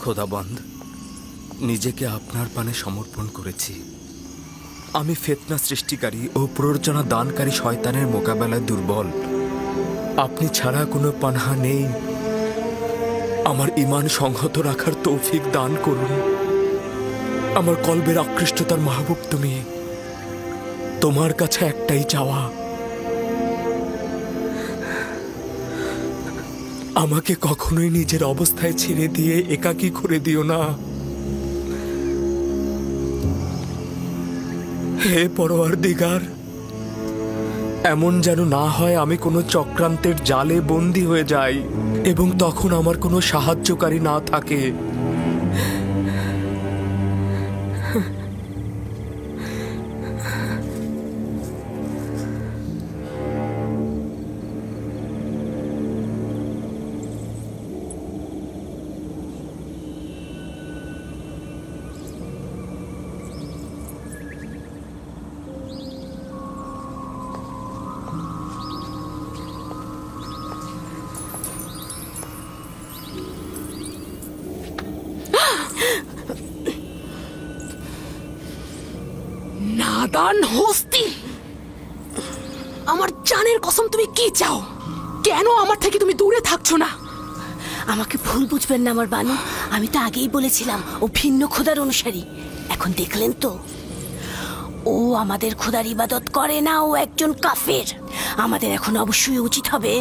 খোদাবন্দ, নিজেকে আপনার পানে সমর্পণ করেছি। আমি ফিতনা সৃষ্টিকারী ও প্ররোচনা দানকারী শয়তানের মোকাবেলায় দুর্বল। আপনি ছাড়া কোনো পানাহা নেই। আমার ঈমান সংহত রাখার তৌফিক দান করুন। আমার কলবের আকৃষ্টতার মাহবুব তুমি। তোমার কাছে একটাই চাওয়া, আমাকে কখনোই নিজের অবস্থায় ছেড়ে দিয়ে একাকী করে দিও না। হে পরওয়ারদিগার, এমন যেন না হয় আমি কোনো চক্রান্তের জালে বন্দী হয়ে যাই এবং তখন আমার কোনো সাহায্যকারী না থাকে। নাদান হস্তি, আমার জানের কসম, তুমি কি চাও? কেন আমার থেকে তুমি দূরে থাকছো না? আমাকে ভুল বুঝবেন না আমার বানু, আমি তো আগেই বলেছিলাম ও ভিন্ন খোদার অনুসারী। এখন দেখলেন তো, ও আমাদের খোদার ইবাদত করে না, ও একজন কাফের। আমাদের এখন অবশ্যই উচিত হবে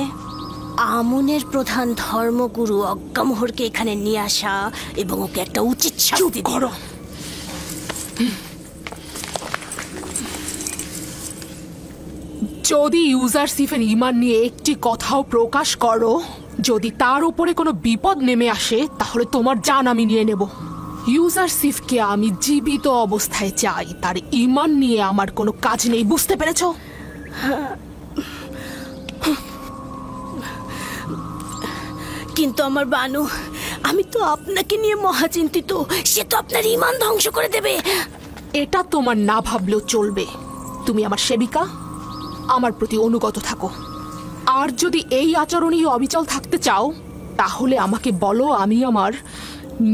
আমনের প্রধান ধর্মগুরু অজ্ঞামোহরকে এখানে নিয়ে আসা এবং ওকে একটা উচিত শাস্তি করো। যদি ইউজারসিফের ঈমান নিয়ে একটি কথাও প্রকাশ করো, যদি তার উপরে কোনো বিপদ নেমে আসে, তাহলে তোমার জান আমি নিয়ে নেব। ইউজারসিফকে আমি জীবিত অবস্থায় চাই, তার ঈমান নিয়ে আমার কোনো কাজ নেই, বুঝতে পেরেছো? কিন্তু আমার বানু, আমি তো আপনাকে নিয়ে মহাচিন্তিত। সে তো আপনার ঈমান ধ্বংস করে দেবে। এটা তোমার না ভাবলেও চলবে। তুমি আমার সেবিকা, আমার প্রতি অনুগত থাকো। আর যদি এই আচরণেই অবিচল থাকতে চাও, তাহলে আমাকে বলো, আমি আমার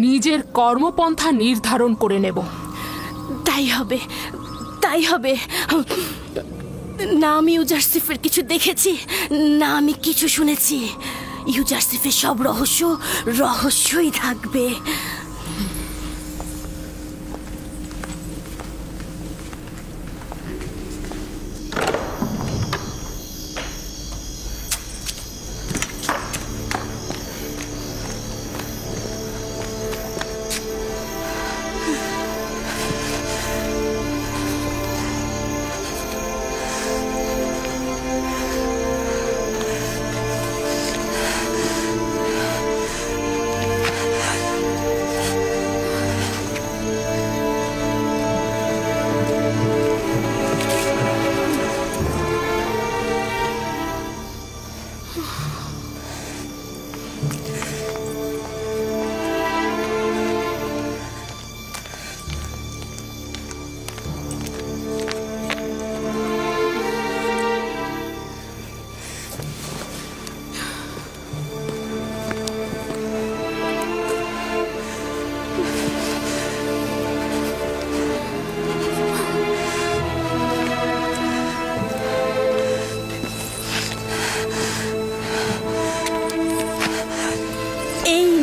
নিজের কর্মপন্থা নির্ধারণ করে নেব। তাই হবে, তাই হবে। না আমি ইউজারসিফের কিছু দেখেছি, না আমি কিছু শুনেছি। ইউজারসিফের সব রহস্যই থাকবে।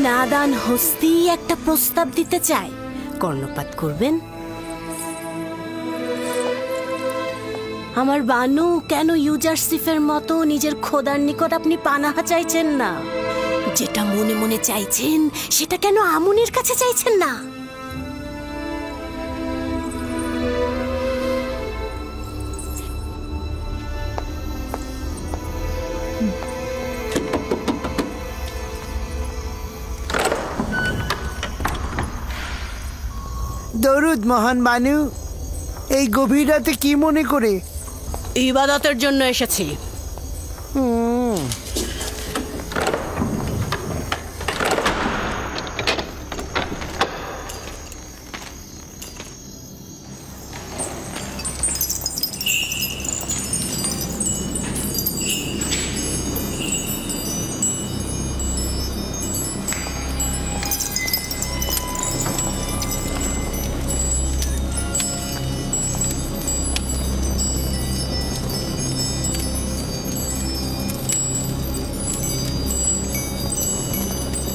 নাদান হস্তি একটা প্রস্তাব দিতে চায়, কর্ণপাত করবেন? আমার বানু, কেন ইউজারসিফের মতো নিজের খোদার নিকট আপনি পানাহা চাইছেন না? যেটা মনে মনে চাইছেন সেটা কেন আমনের কাছে চাইছেন না? দরুদ মহান বানু। এই গভীর রাতে কি মনে করে? ইবাদতের জন্য এসেছি।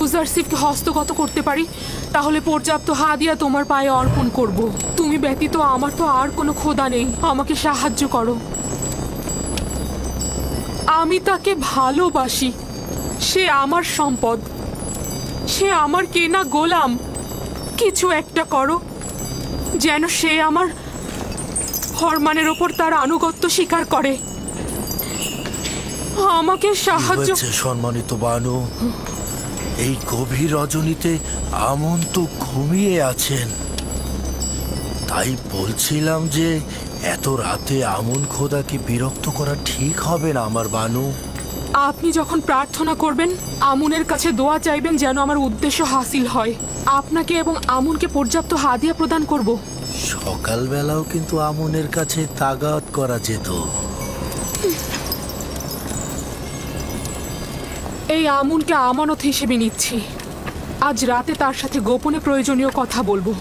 ইউজারসিফকে হস্তগত করতে পারি, তাহলে পর্যাপ্ত হাদিয়া তোমার পায়ে অর্পণ করব। তুমি ব্যতীত আমার তো আর কোনো খোদা নেই, আমাকে সাহায্য করো। আমি তাকে ভালোবাসি, সে আমার সম্পদ, সে আমার কেনা গোলাম। কিছু একটা করো যেন সে আমার ফরমানের ওপর তার আনুগত্য স্বীকার করে। আমাকে সাহায্য সম্মানিত বানু, এই গভীর রজনীতে আমন তো ঘুমিয়ে আছেন, তাই বলছিলাম যে এত রাতে আমন খোদাকে বিরক্ত করা ঠিক হবে না আমার বানু। আপনি যখন প্রার্থনা করবেন আমুনের কাছে দোয়া চাইবেন যেন আমার উদ্দেশ্য হাসিল হয়। আপনাকে এবং আমুনকে পর্যাপ্ত হাদিয়া প্রদান করব। সকালবেলাও কিন্তু আমনের কাছে তাগাত করা যেত। এই আমুনকে আমানত হিসেবে নিচ্ছি। আজ রাতে তার সাথে গোপনে প্রয়োজনীয় কথা বলবো।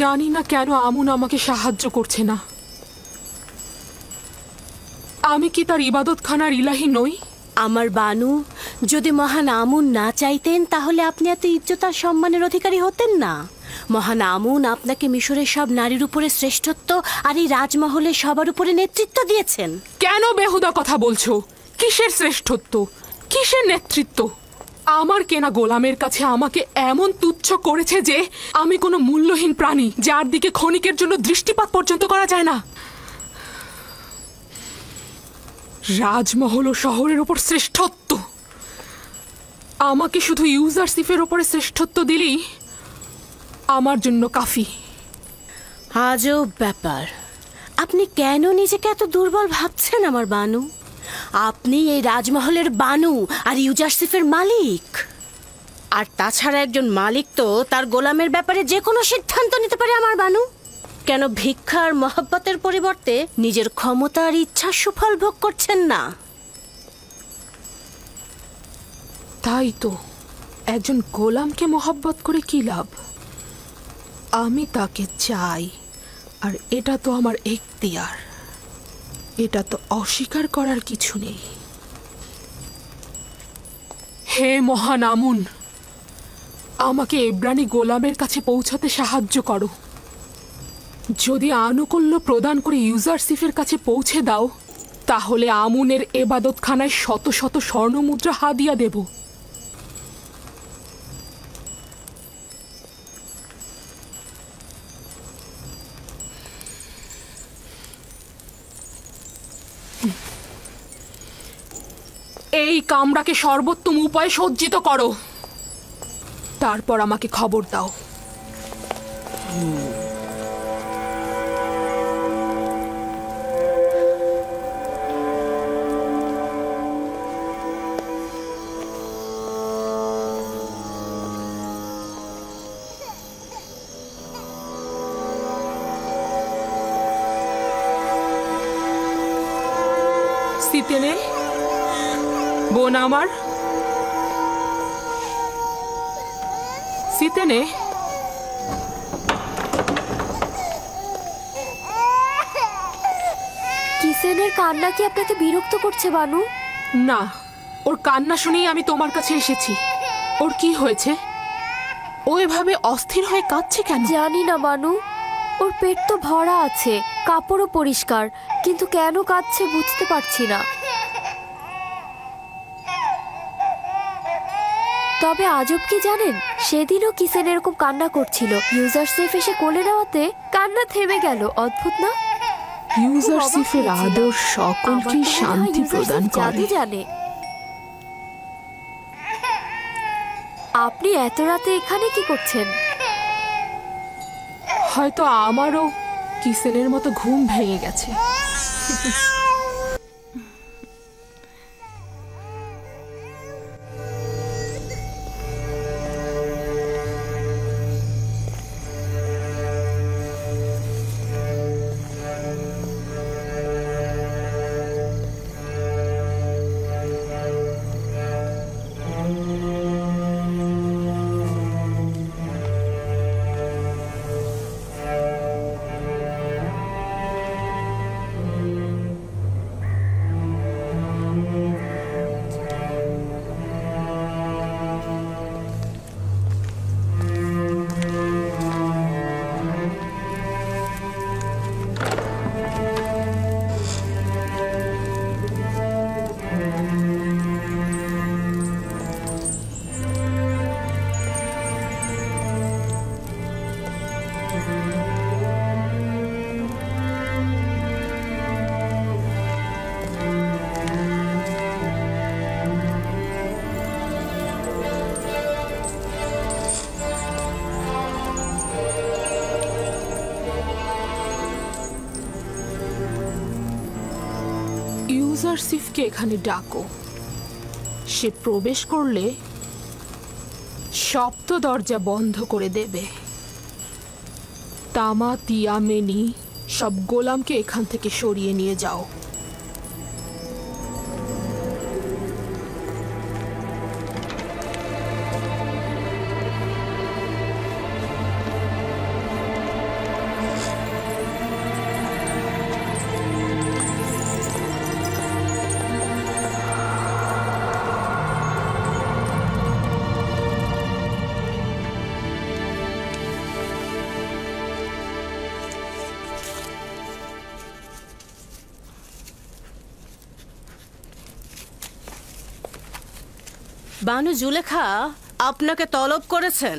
জানি না কেন আমুন আমাকে সাহায্য করছে না। আমি কি তার ইবাদতখানার ইলাহি নই? আমার বানু, যদি মহান আমুন না চাইতেন তাহলে আপনি এত ইজ্জত আর সম্মানের অধিকারী হতেন না। মহান আমুন আপনাকে মিশরের সব নারীর উপরে শ্রেষ্ঠত্ব আর এই রাজমহলে সবার উপরে নেতৃত্ব দিয়েছেন। কেন বেহুদা কথা বলছো? কিসের শ্রেষ্ঠত্ব, কিসের নেতৃত্ব? আমার কেনা গোলামের কাছে আমাকে এমন তুচ্ছ করেছে যে আমি কোনো মূল্যহীন প্রাণী, যার দিকে ক্ষণিকের জন্য দৃষ্টিপাত পর্যন্ত করা যায় না। রাজমহল ও শহরের উপর শ্রেষ্ঠত্ব, আমাকে শুধু ইউজারশিপের উপরে শ্রেষ্ঠত্ব দিলেই আমার জন্য কাফি। আজব ব্যাপার, আপনি কেন নিজেকে এত দুর্বল ভাবছেন আমার বানু? আপনি এই রাজমহলের বানু আর ইউজারশিপের মালিক। আর তাছাড়া একজন মালিক তো তার গোলামের ব্যাপারে যে কোনো সিদ্ধান্ত নিতে পারে আমার বানু। কেন ভিক্ষা আর মহব্বতের পরিবর্তে নিজের ক্ষমতা আর ইচ্ছা সুফল ভোগ করছেন না? তাই তো, একজন গোলামকে মহব্বত করে কি লাভ? আমি তাকে চাই, আর এটা তো আমার এখতিয়ার। এটা তো অস্বীকার করার কিছু নেই। হে মহান আমুন, আমাকে এব্রানি গোলামের কাছে পৌঁছাতে সাহায্য করো। যদি আনুকূল্য প্রদান করে ইউজারশিপের কাছে পৌঁছে দাও, তাহলে আমুনের এবাদতখানায় শত শত স্বর্ণমুদ্রা হাদিয়া দেব। এই কামরাকে সর্বোত্তম উপায়ে সজ্জিত করো, তারপর আমাকে খবর দাও। সিতেনে, বোন আমার, সিতেনে, কিসেনের কান্না কি আপনাকে বিরক্ত করছে বানু? না, ওর কান্না শুনেই আমি তোমার কাছে এসেছি। ওর কি হয়েছে? ও এভাবে অস্থির হয়ে কাঁদছে কেন? জানি না বানু, ওর পেট তো ভরা আছে, কাপড়ও পরিষ্কার, কিন্তু কেন কাঁদছে বুঝতে পারছি না। তবে আজব কি জানেন, সেদিনও কিসেন এরকম কান্না করছিল। ইউজারশিপ এসে কোলে নেওয়াতে কান্না থেমে গেল। অদ্ভুত না? ইউজারশিপের আদর সকলকে শান্তি প্রদান করে। জানে আপনি এত রাতে এখানে কি করছেন? হয়তো আমারও কিসেনের মতো ঘুম ভেঙে গেছে। ইউজারশিপকে এখানে ডাকো। সে প্রবেশ করলে সপ্ত দরজা বন্ধ করে দেবে। তামা, তিয়া, মেনি সব গোলামকে এখান থেকে সরিয়ে নিয়ে যাও। বানু জুলেখা আপনাকে তলব করেছেন।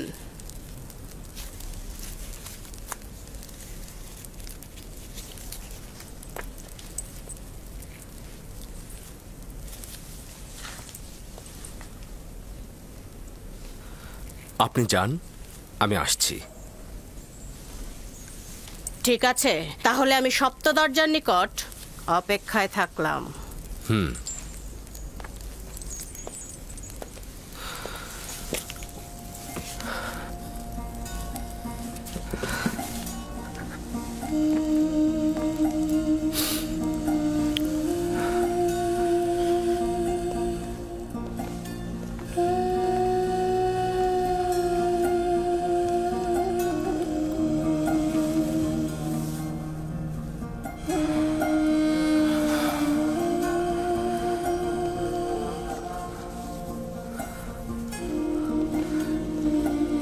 আপনি যান, আমি আসছি। ঠিক আছে, তাহলে আমি সপ্ত দরজার নিকট অপেক্ষায় থাকলাম।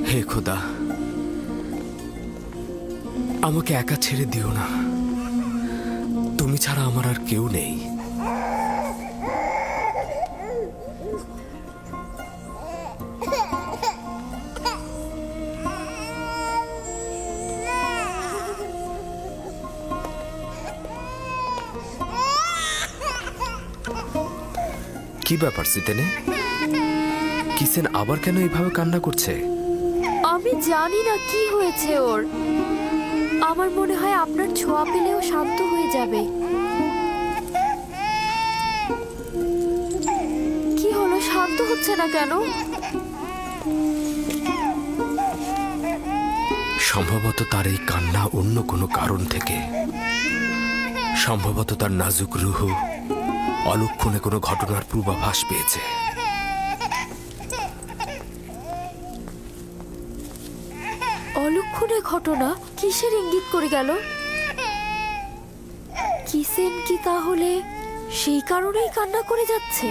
হে খোদা, আমাকে একা ছেড়ে দিও না। তুমি ছাড়া আমার আর কেউ নেই। কি ব্যাপার সিতেনে? কিসেন আবার কেন এইভাবে কান্না করছে? আমি জানি না কি হয়েছে ওর। আমার মনে হয় আপনার ছোঁয়া পেলেও শান্ত হয়ে যাবে। কি হলো, শান্ত হচ্ছে না কেন? সম্ভবত তার এই কান্না অন্য কোনো কারণ থেকে। সম্ভবত তার নাজুক রুহ অলক্ষণে কোনো ঘটনার পূর্বাভাস পেয়েছে। অলক্ষণে ঘটনা? কিসের ইঙ্গিত করে গেল? কিসেন কি তাহলে সেই কারণেই কান্না করে যাচ্ছে?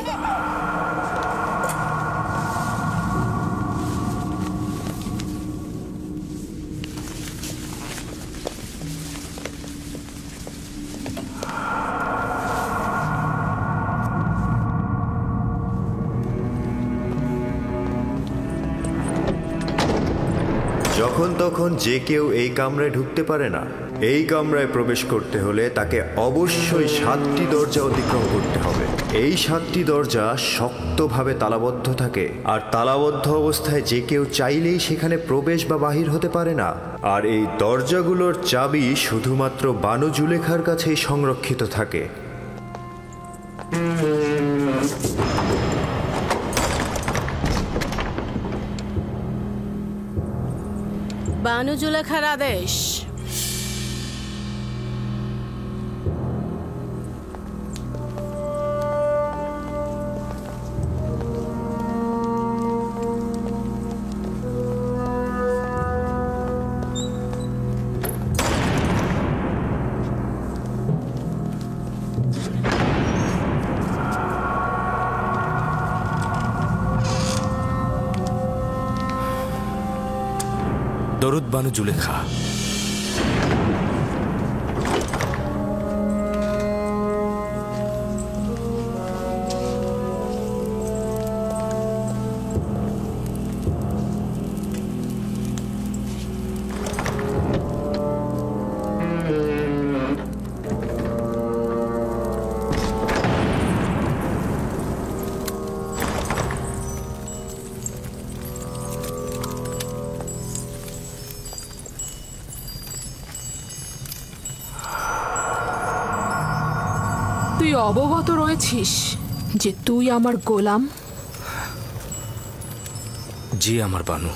যখন তখন যে কেউ এই কামরায় ঢুকতে পারে না, এই কামরায় প্রবেশ করতে হলে তাকে অবশ্যই 7টি দরজা অতিক্রম করতে হবে। এই 7টি দরজা শক্তভাবে তালাবদ্ধ থাকে, আর তালাবদ্ধ অবস্থায় যে কেউ চাইলেই সেখানে প্রবেশ বা বাহির হতে পারে না। আর এই দরজাগুলোর চাবি শুধুমাত্র বানু জুলেখার কাছেই সংরক্ষিত থাকে। বানু জুলেখার আদেশ। দরুদ বানু জুলেখা। তুই অবগত রয়েছিস যে তুই আমার গোলাম? জি আমার বানু।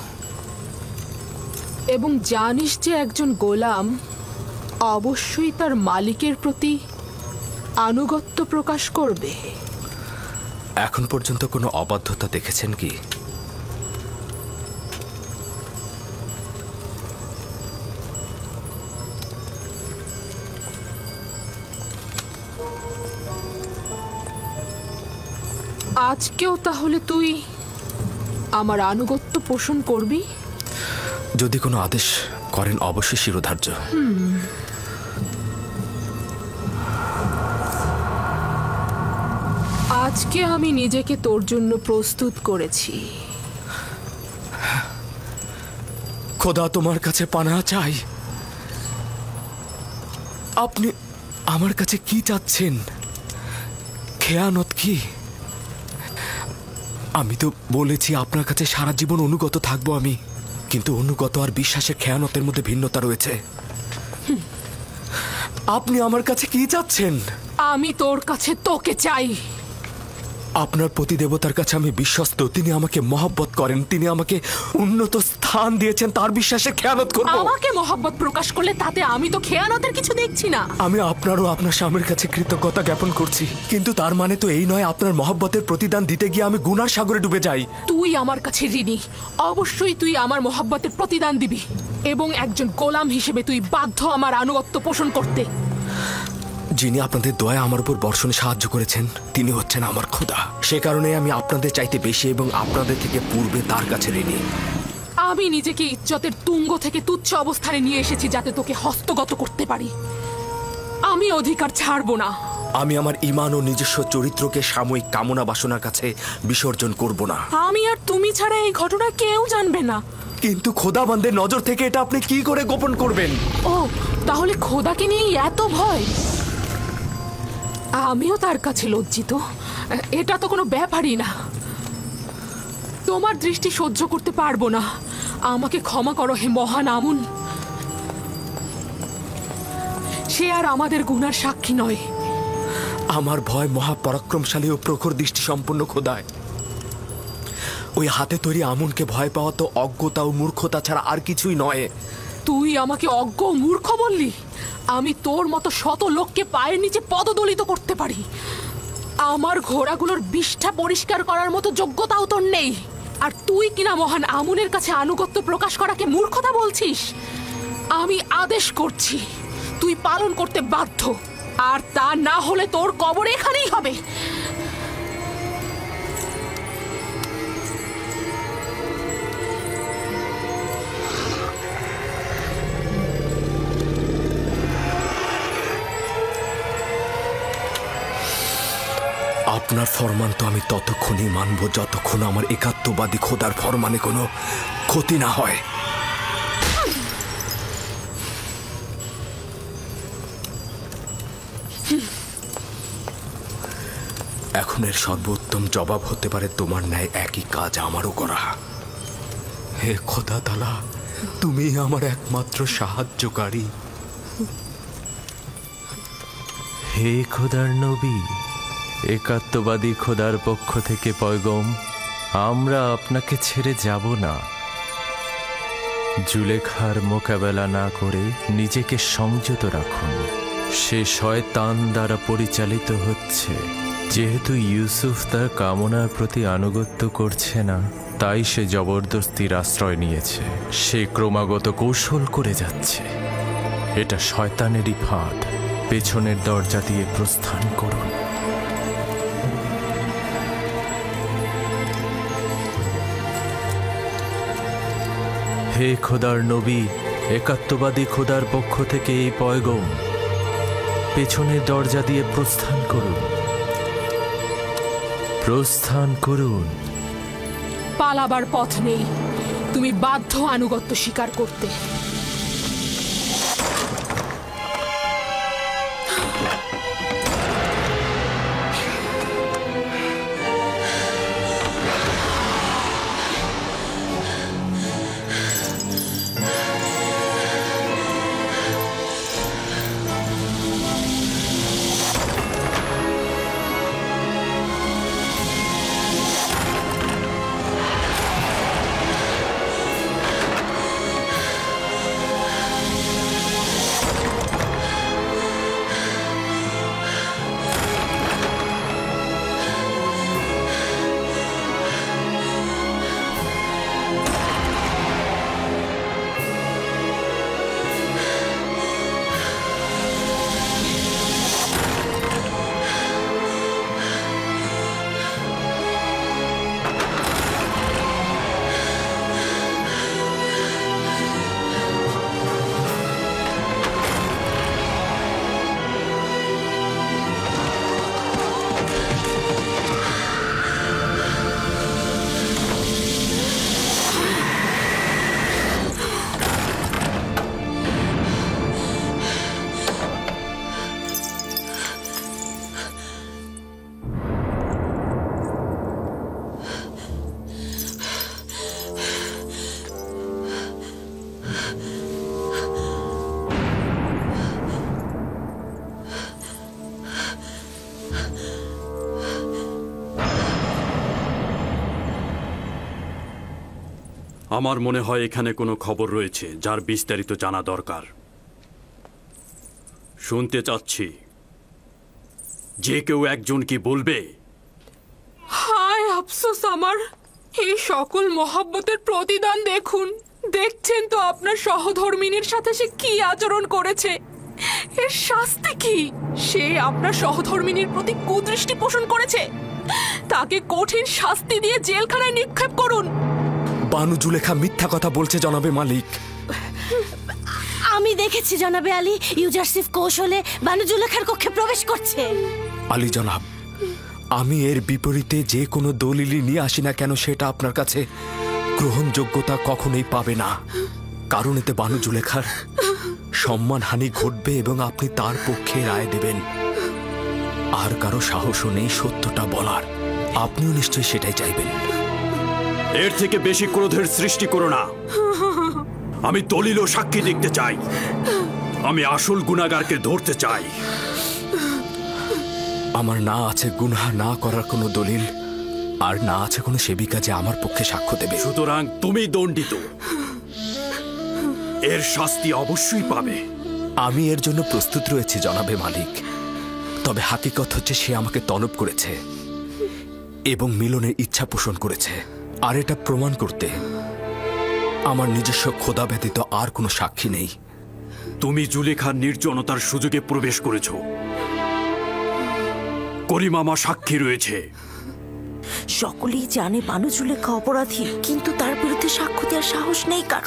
এবং জানিস যে একজন গোলাম অবশ্যই তার মালিকের প্রতি আনুগত্য প্রকাশ করবে। এখন পর্যন্ত কোনো অবাধ্যতা দেখেছেন কি? আজকেও তাহলে তুই আমার আনুগত্য পোষণ করবি? যদি কোনো আদেশ করেন অবশ্যই শিরোধার্য। আজকে আমি নিজেকে তোর জন্য প্রস্তুত করেছি। খোদা তোমার কাছে পানাহ চাই। আপনি আমার কাছে কি চাচ্ছেন? খেয়ানত কি? আমি তো বলেছি আপনার কাছে সারা জীবন অনুগত থাকবো আমি, কিন্তু অনুগত আর বিশ্বাসের খেয়ানতের মধ্যে ভিন্নতা রয়েছে। আপনি আমার কাছে কি চাচ্ছেন? আমি তোর কাছে তোকে চাই। আপনার প্রতি দেবতার কাছে আমি বিশ্বস্ত। তিনি আমাকে মহব্বত করেন, তিনি আমাকে উন্নত স্থান দিয়েছেন। তার বিশ্বাসে খেয়ানত করব। আমাকে মহব্বত প্রকাশ করলে তাতে আমি তো খেয়ানতের কিছু দেখছি না। আমি আপনারও আপনার স্বামীর কাছে কৃতজ্ঞতা জ্ঞাপন করছি, কিন্তু তার মানে তো এই নয় আপনার মহব্বতের প্রতিদান দিতে গিয়ে আমি গুনার সাগরে ডুবে যাই। তুই আমার কাছে ঋণী, অবশ্যই তুই আমার মহব্বতের প্রতিদান দিবি, এবং একজন গোলাম হিসেবে তুই বাধ্য আমার আনুগত্য পোষণ করতে। যিনি আপনাদের দয়া আমার উপর বর্ষণে সাহায্য করেছেন তিনি হচ্ছেন আমার খোদা। সে কারণে আমি আপনাদের চাইতে বেশি এবং আপনাদের থেকে পূর্বে তার কাছে ঋণী। আমি নিজেকে ইজ্জতের তুঙ্গ থেকে তুচ্ছ অবস্থানে নিয়ে এসেছি যাতে তোকে হস্তগত করতে পারি। আমি অধিকার ছাড়বো না। আমি আমার ঈমান ও নিজস্ব চরিত্রকে সাময়িক কামনা বাসনার কাছে বিসর্জন করব না। আমি আর তুমি ছাড়া এই ঘটনা কেউ জানবে না। কিন্তু খোদাবন্দের নজর থেকে এটা আপনি কি করে গোপন করবেন? ও, তাহলে খোদাকে নিয়ে এত ভয়? আমিও তার কাছে লজ্জিত। এটা তো কোনো ব্যাপারই না। তোমার দৃষ্টি সহ্য করতে পারবো না। আমাকে ক্ষমা করো হে মহান আমুন। সে আর আমাদের গুনার সাক্ষী নয়। আমার ভয় মহাপরাক্রমশালী ও প্রখর দৃষ্টি সম্পন্ন খোদায়। ওই হাতে তৈরি আমুনকে ভয় পাওয়া তো অজ্ঞতা ও মূর্খতা ছাড়া আর কিছুই নয়। তুই আমাকে অজ্ঞ ও মূর্খ বললি? আমি তোর মতো শত লোককে পায়ের নিচে পদদলিত করতে পারি। আমার ঘোড়াগুলোর বিষ্ঠা পরিষ্কার করার মতো যোগ্যতাও তোর নেই, আর তুই কিনা মহান আমুনের কাছে আনুগত্য প্রকাশ করাকে মূর্খতা বলছিস? আমি আদেশ করছি, তুই পালন করতে বাধ্য, আর তা না হলে তোর কবর এখানেই হবে। আপনার ফরমান তো আমি ততক্ষণই মানব যতক্ষণ আমার একাত্মবাদী খোদার ফরমানে কোনো ক্ষতি না হয়। এখন এর সর্বোত্তম জবাব হতে পারে তোমার ন্যায় একই কাজ আমারও করা। হে খোদা তাআলা, তুমি আমার একমাত্র সাহায্যকারী। হে খোদার নবী, একাত্মবাদী খোদার পক্ষ থেকে পয়গম, আমরা আপনাকে ছেড়ে যাব না। জুলেখার মোকাবেলা না করে নিজেকে সংযত রাখুন। সে শয়তান দ্বারা পরিচালিত হচ্ছে। যেহেতু ইউসুফ তার কামনার প্রতি আনুগত্য করছে না, তাই সে জবরদস্তির আশ্রয় নিয়েছে। সে ক্রমাগত কৌশল করে যাচ্ছে। এটা শয়তানেরই ফাঁদ। পেছনের দরজা দিয়ে প্রস্থান করুন। হে খোদার নবী, একাত্মবাদী খোদার পক্ষ থেকে এই পয়গম, পেছনের দরজা দিয়ে প্রস্থান করুন। প্রস্থান করুন। পালাবার পথ নেই, তুমি বাধ্য আনুগত্য স্বীকার করতে। আমার মনে হয় এখানে কোনো খবর রয়েছে যার বিস্তারিত জানা দরকার। শুনতে চাচ্ছি, যে কেউ একজন কি বলবে? হায় আফসোস আমার, এই সকল মহব্বতের প্রতিদান দেখুন। দেখছেন তো আপনার সহধর্মিনীর সাথে সে কি আচরণ করেছে। এর শাস্তি কি? সে আপনার সহধর্মিনীর প্রতি কুদৃষ্টি পোষণ করেছে। তাকে কঠিন শাস্তি দিয়ে জেলখানায় নিক্ষেপ করুন। বানু জুলেখা মিথ্যা কথা বলছে জনাবে মালিক। আমি দেখেছি জনাবে আলী, ইউজারসিফ কৌশলে বানু জুলেখার কক্ষে প্রবেশ করছে। আলী জনাব, আমি এর বিপরীতে যে কোনো দলিলই নিয়ে আসি না কেন, সেটা আপনার কাছে গ্রহণযোগ্যতা কখনোই পাবে না। কারণ এতে বানু জুলেখার সম্মানহানি ঘটবে এবং আপনি তার পক্ষে রায় দেবেন। আর কারো সাহসও নেই সত্যটা বলার। আপনিও নিশ্চয়ই সেটাই চাইবেন। এর থেকে বেশি ক্রোধের সৃষ্টি করো না। আমি দলিল ও সাক্ষী দেখতে চাই। আমি আসল গুনাহগারকে ধরতে চাই। আমার না আছে গুনাহ না করার কোনো দলিল, আর না আছে কোনো সেবিকা যে আমার পক্ষে সাক্ষ্য দেবে। সুতরাং তুমি দণ্ডিত। এর শাস্তি অবশ্যই পাবে। আমি এর জন্য প্রস্তুত রয়েছি জনাবে মালিক। তবে হাকিকত হচ্ছে সে আমাকে তলব করেছে এবং মিলনের ইচ্ছা পোষণ করেছে। আর এটা প্রমাণ করতে আমার নিজস্ব খোদা ব্যতীত আর কোনো সাক্ষী নেই। তুমি জুলেখার নির্জনতার সুযোগে প্রবেশ করেছ। করিমামা সাক্ষী রয়েছে। সকলেই জানে বানু জুলেখা অপরাধী, কিন্তু তার বিরুদ্ধে সাক্ষ্য দেওয়ার সাহস নেই কার।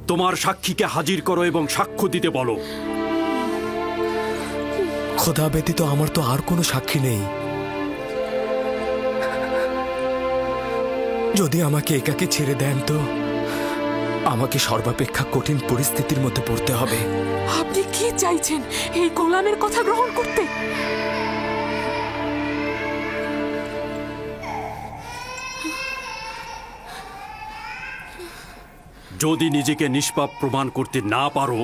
তোমার সাক্ষীকে হাজির করো এবং সাক্ষ্য দিতে বলো। খোদা ব্যতীত আমার তো আর কোনো সাক্ষী নেই। যদি আমাকে একাকে ছেড়ে দেন তো আমাকে সর্বাপেক্ষা কঠিন পরিস্থিতির মধ্যে পড়তে হবে। আপনি কি চাইছেন, এই গোলামের কথা গ্রহণ করতে? যদি নিজেকে নিষ্পাপ প্রমাণ করতে না পারো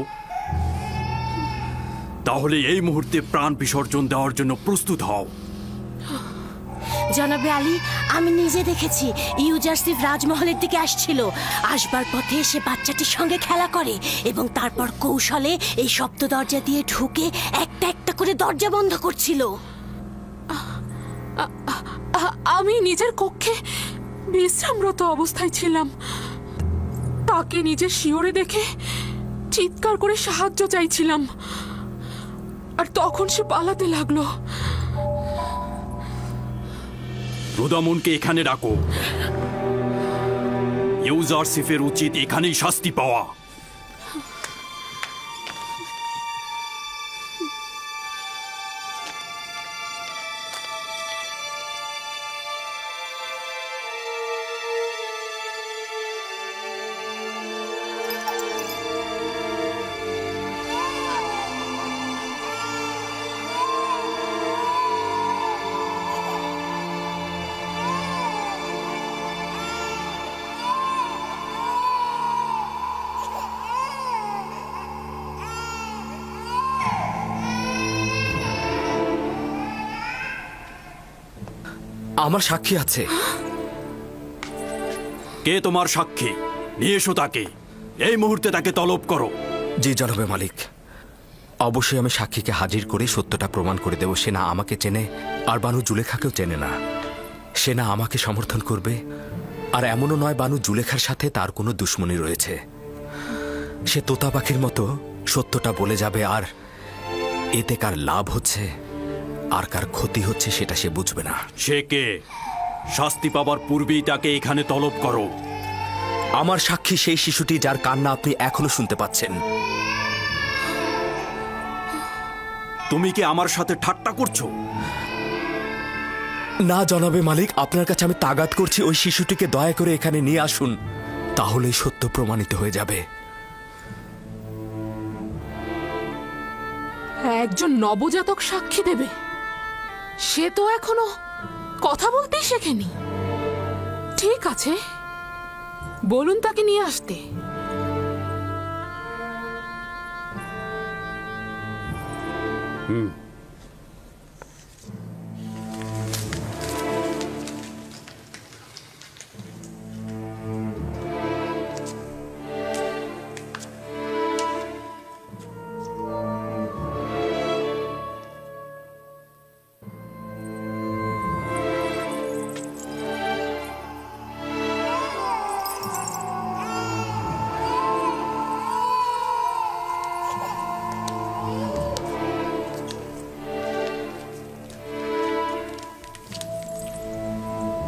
তাহলে এই মুহূর্তে প্রাণ বিসর্জন দেওয়ার জন্য প্রস্তুত হও। জনাবে আলী, আমি নিজে দেখেছি ইউজারসিফ রাজমহলের দিকে আসছিল। আসবার পথে সে বাচ্চাটির সঙ্গে খেলা করে এবং তারপর কৌশলে এই সপ্ত দরজা দিয়ে ঢুকে একটা একটা করে দরজা বন্ধ করছিল। আমি নিজের কক্ষে বিশ্রামরত অবস্থায় ছিলাম। তাকে নিজের শিয়রে দেখে চিৎকার করে সাহায্য চাইছিলাম, আর তখন সে পালাতে লাগলো। রুদামনকে এখানে ডাকো। ইউজারসিফের উচিত এখানেই শাস্তি পাওয়া। আমার সাক্ষী আছে। কে তোমার সাক্ষী? নিয়ে এসো তাকে। এই মুহূর্তে তাকে তলব করো। জি জনাবে মালিক, অবশ্যই আমি সাক্ষীকে হাজির করে সত্যটা প্রমাণ করে দেব। সে না আমাকে চেনে, আর বানু জুলেখাকেও চেনে না। সে না আমাকে সমর্থন করবে, আর এমনও নয় বানু জুলেখার সাথে তার কোনো দুশ্মনী রয়েছে। সে তোতা পাখির মতো সত্যটা বলে যাবে, আর এতে কার লাভ হচ্ছে আর কার ক্ষতি হচ্ছে সেটা সে বুঝবে না। সে কে? শাস্তি পাবার পূর্বেই তাকে এখানে তলব করো। আমার সাক্ষী সেই শিশুটি যার কান্না আপনি এখনো শুনতে পাচ্ছেন। তুমি কি আমার সাথে ঠাট্টা করছো? না জনাবে মালিক, আপনার কাছে আমি তাগাদ করছি ওই শিশুটিকে দয়া করে এখানে নিয়ে আসুন, তাহলেই সত্য প্রমাণিত হয়ে যাবে। একজন নবজাতক সাক্ষী দেবে? সে তো এখনো কথা বলতেই শেখেনি। ঠিক আছে, বলুন তাকে নিয়ে আসতে।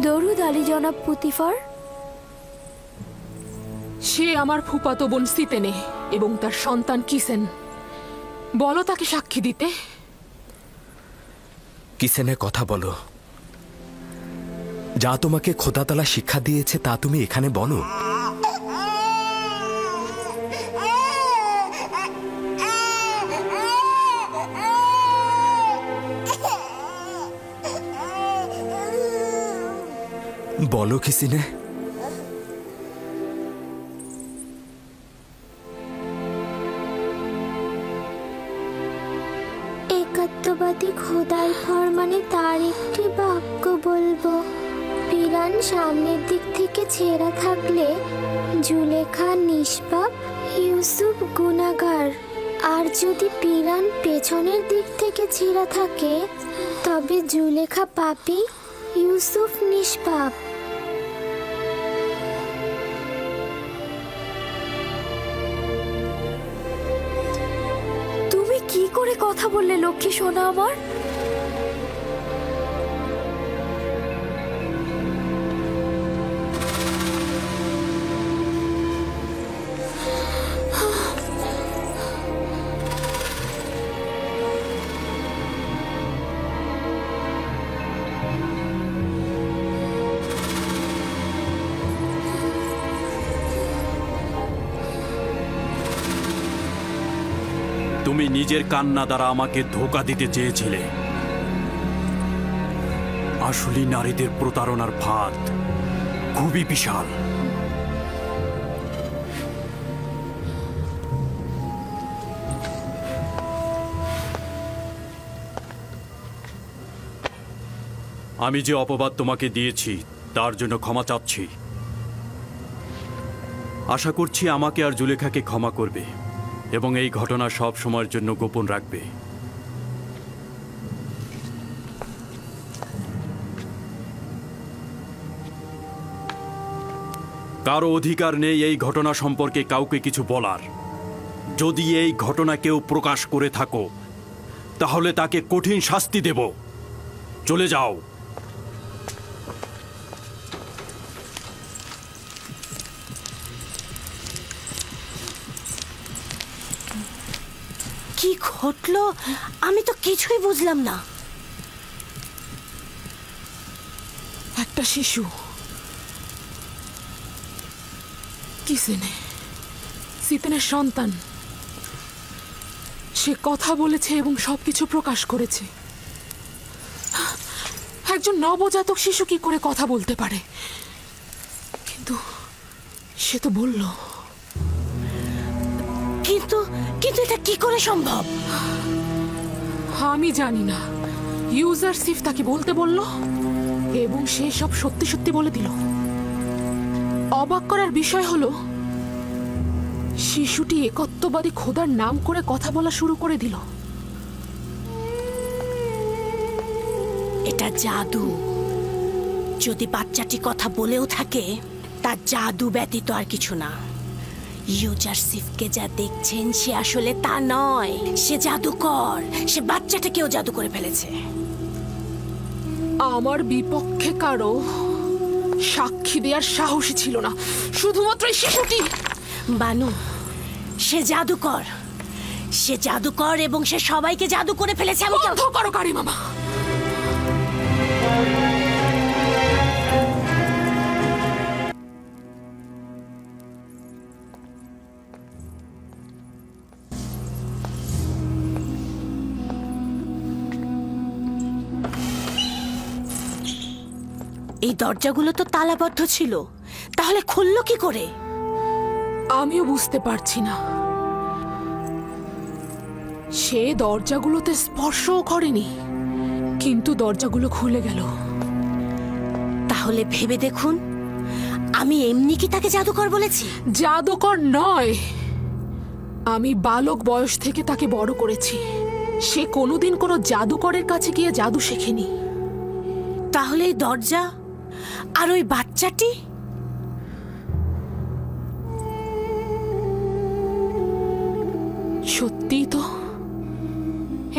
দরুদ আলী জনাব পুতিফার। সে আমার ফুফাতো বোন সিতেনে এবং তার সন্তান কিসেন। বলো তাকে সাক্ষী দিতে। কিসেনে কথা বলো। যা তোমাকে খোদাতালা শিক্ষা দিয়েছে তা তুমি এখানে বলো। বলো কিসিনে। একাত্মবাদী খোদার ফরমানে তার একটি বাক্য বলবো। পিরান সামনের দিক থেকে ছেঁড়া থাকলে জুলেখা নিষ্পাপ, ইউসুফ গুনাহগার। আর যদি পিরান পেছনের দিক থেকে ছেঁড়া থাকে তবে জুলেখা পাপী, ইউসুফ নিষ্পাপ। তুমি কি করে কথা বললে লক্ষ্মী সোনা আমার? তুমি নিজের কান্না দ্বারা আমাকে ধোঁকা দিতে চেয়েছিলে। আসলে নারীদের প্রতারণার ফাঁদ খুবই বিশাল। আমি যে অপবাদ তোমাকে দিয়েছি তার জন্য ক্ষমা চাচ্ছি। আশা করছি আমাকে আর জুলেখাকে ক্ষমা করবে এবং এই ঘটনা সব সময়ের জন্য গোপন রাখবে। কারো অধিকার নেই এই ঘটনা সম্পর্কে কাউকে কিছু বলার। যদি এই ঘটনা কেউ প্রকাশ করে থাকো তাহলে তাকে কঠিন শাস্তি দেব। চলে যাও। কি ঘটলো আমি তো কিছুই বুঝলাম না। একটা শিশু সিতেনের সন্তান, সে কথা বলেছে এবং সবকিছু প্রকাশ করেছে। একজন নবজাতক শিশু কি করে কথা বলতে পারে? কিন্তু সে তো বলল। কিন্তু কিন্তু এটা কি করে সম্ভব? আমি জানি না। ইউজারসিফ তাকে বলতে বলল এবং সে সব সত্যি সত্যি বলে দিল। অবাক করার বিষয় হলো শিশুটি একত্ববাদী খোদার নাম করে কথা বলা শুরু করে দিল। এটা জাদু। যদি বাচ্চাটি কথা বলেও থাকে তা জাদু ব্যতীত আর কিছু না। ইউজারসিফকে যা দেখছেন সে আসলে তা নয়, সে জাদুকর। সে বাচ্চাটাকেও জাদু করে ফেলেছে। আমার বিপক্ষে কারো সাক্ষী দেওয়ার সাহসী ছিল না, শুধুমাত্র এই শিশুটি। বানু, সে জাদুকর। সে জাদুকর এবং সে সবাইকে জাদু করে ফেলেছে। আমি বন্ধ করো কারিমামা। এই দরজাগুলো তো তালাবদ্ধ ছিল, তাহলে খুললো কি করে? আমিও বুঝতে পারছি না। সে দরজাগুলোতে স্পর্শও করেনি, কিন্তু দরজাগুলো খুলে গেল। তাহলে ভেবে দেখুন, আমি এমনি কি তাকে জাদুকর বলেছি? জাদুকর নয়, আমি বালক বয়স থেকে তাকে বড় করেছি। সে কোনোদিন কোনো জাদুকরের কাছে গিয়ে জাদু শেখেনি। তাহলে এই দরজা আর ওই বাচ্চাটি? সত্যি তো।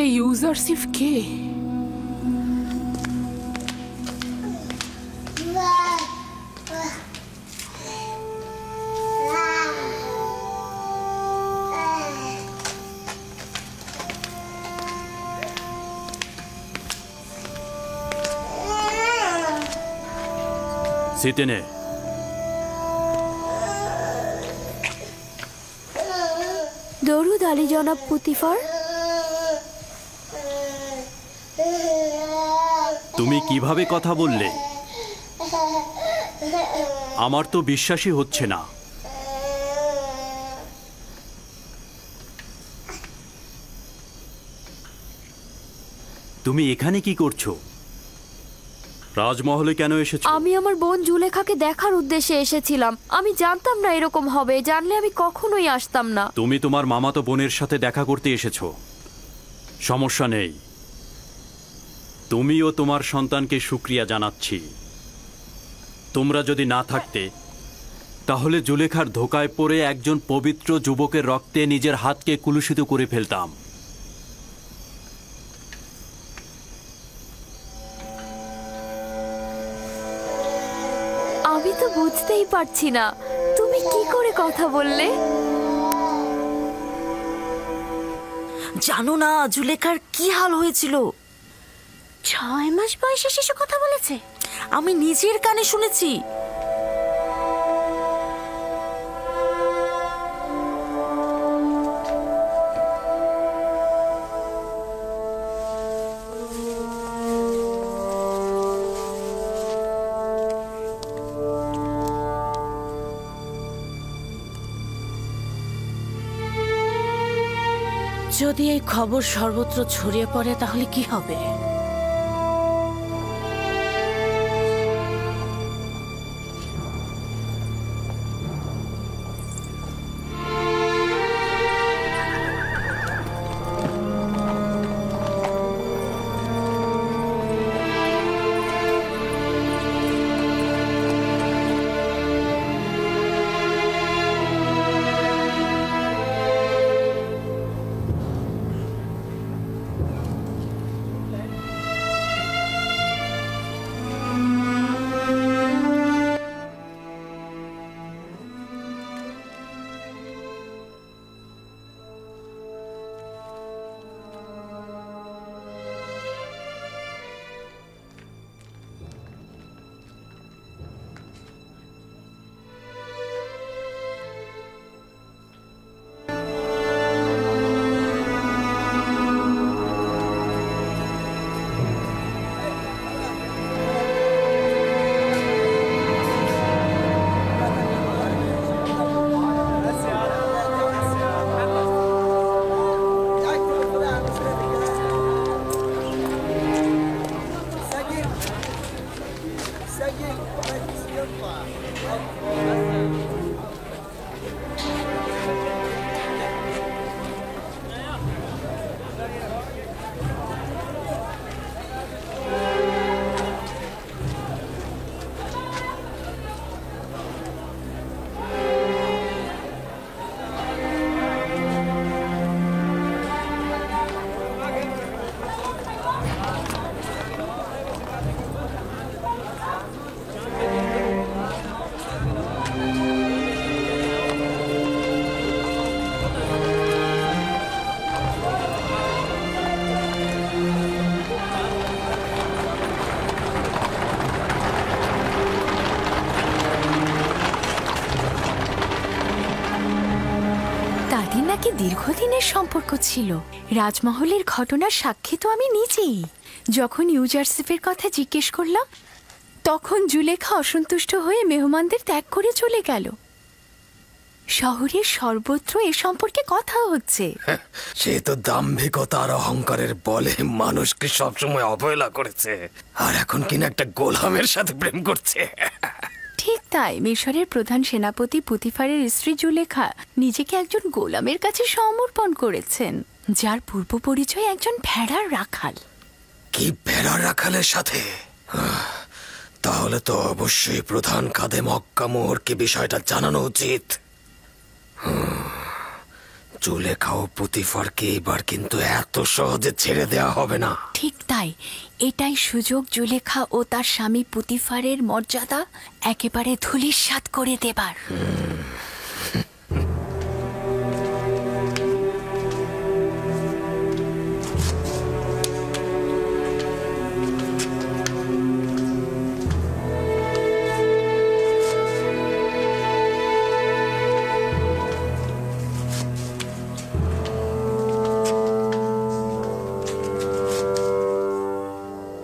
এই ইউজারসিফ কে? সিতেনে, দরুদ আলী জনাব পুতিফার। তুমি কিভাবে কথা বললে? আমার তো বিশ্বাসই হচ্ছে না। তুমি এখানে কি করছো? রাজমহলে কেন এসেছো? আমি আমার বোন জুলেখাকে দেখার উদ্দেশ্যে এসেছিলাম। আমি জানতাম না এরকম হবে, জানলে আমি কখনোই আসতাম না। তুমি তোমার মামাতো বোনের সাথে দেখা করতে এসেছো, সমস্যা নেই। তুমিও তোমার সন্তানকে শুকরিয়া জানাচ্ছি। তোমরা যদি না থাকতে তাহলে জুলেখার ধোকায় পড়ে একজন পবিত্র যুবকের রক্তে নিজের হাতকে কুলুষিত করে ফেলতাম। আমি তো বুঝতেই পারছি না তুমি কি করে কথা বললে। জানো না জুলেখার কি হাল হয়েছিল? 6 মাস বয়সে শিশু কথা বলেছে? আমি নিজের কানে শুনেছি। যদি এই খবর সর্বত্র ছড়িয়ে পড়ে তাহলে কি হবে? গভীর সম্পর্ক ছিল। রাজমহলের ঘটনার সাক্ষী তো আমি নিজেই। যখন ইউজারসিফের কথা জিজ্ঞেস করলাম, তখন জুলেখা অসন্তুষ্ট হয়ে মেহমানদের ত্যাগ করে চলে গেল। শহরের সর্বত্র এ সম্পর্কে কথা হচ্ছে। সে তো দাম্ভিকতা আর অহংকারের বলে মানুষকে সবসময় অবহেলা করেছে, আর এখন কিনা একটা গোলামের সাথে প্রেম করছে। ঠিক তাই, মিশরের প্রধান সেনাপতি পুতিফারের স্ত্রী জুলেখা নিজেকে একজন গোলামের কাছে সমর্পণ করেছেন, যার পূর্ব পরিচয় একজন ভেড়ার রাখাল। কি ভেড়ার রাখালের সাথে? তাহলে তো অবশ্যই প্রধান খাদেম মক্কা মোহরকে বিষয়টা জানানো উচিত। জুলেখা ও পুতিফারকে এবার কিন্তু এত সহজে ছেড়ে দেওয়া হবে না। ঠিক তাই, এটাই সুযোগ জুলেখা ও তার স্বামী পুতিফারের মর্যাদা একেবারে ধূলিসাৎ করে দেবার।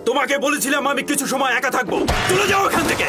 তোমাকে বলেছিলাম আমি কিছু সময় একা থাকবো, চলে যাও এখান থেকে।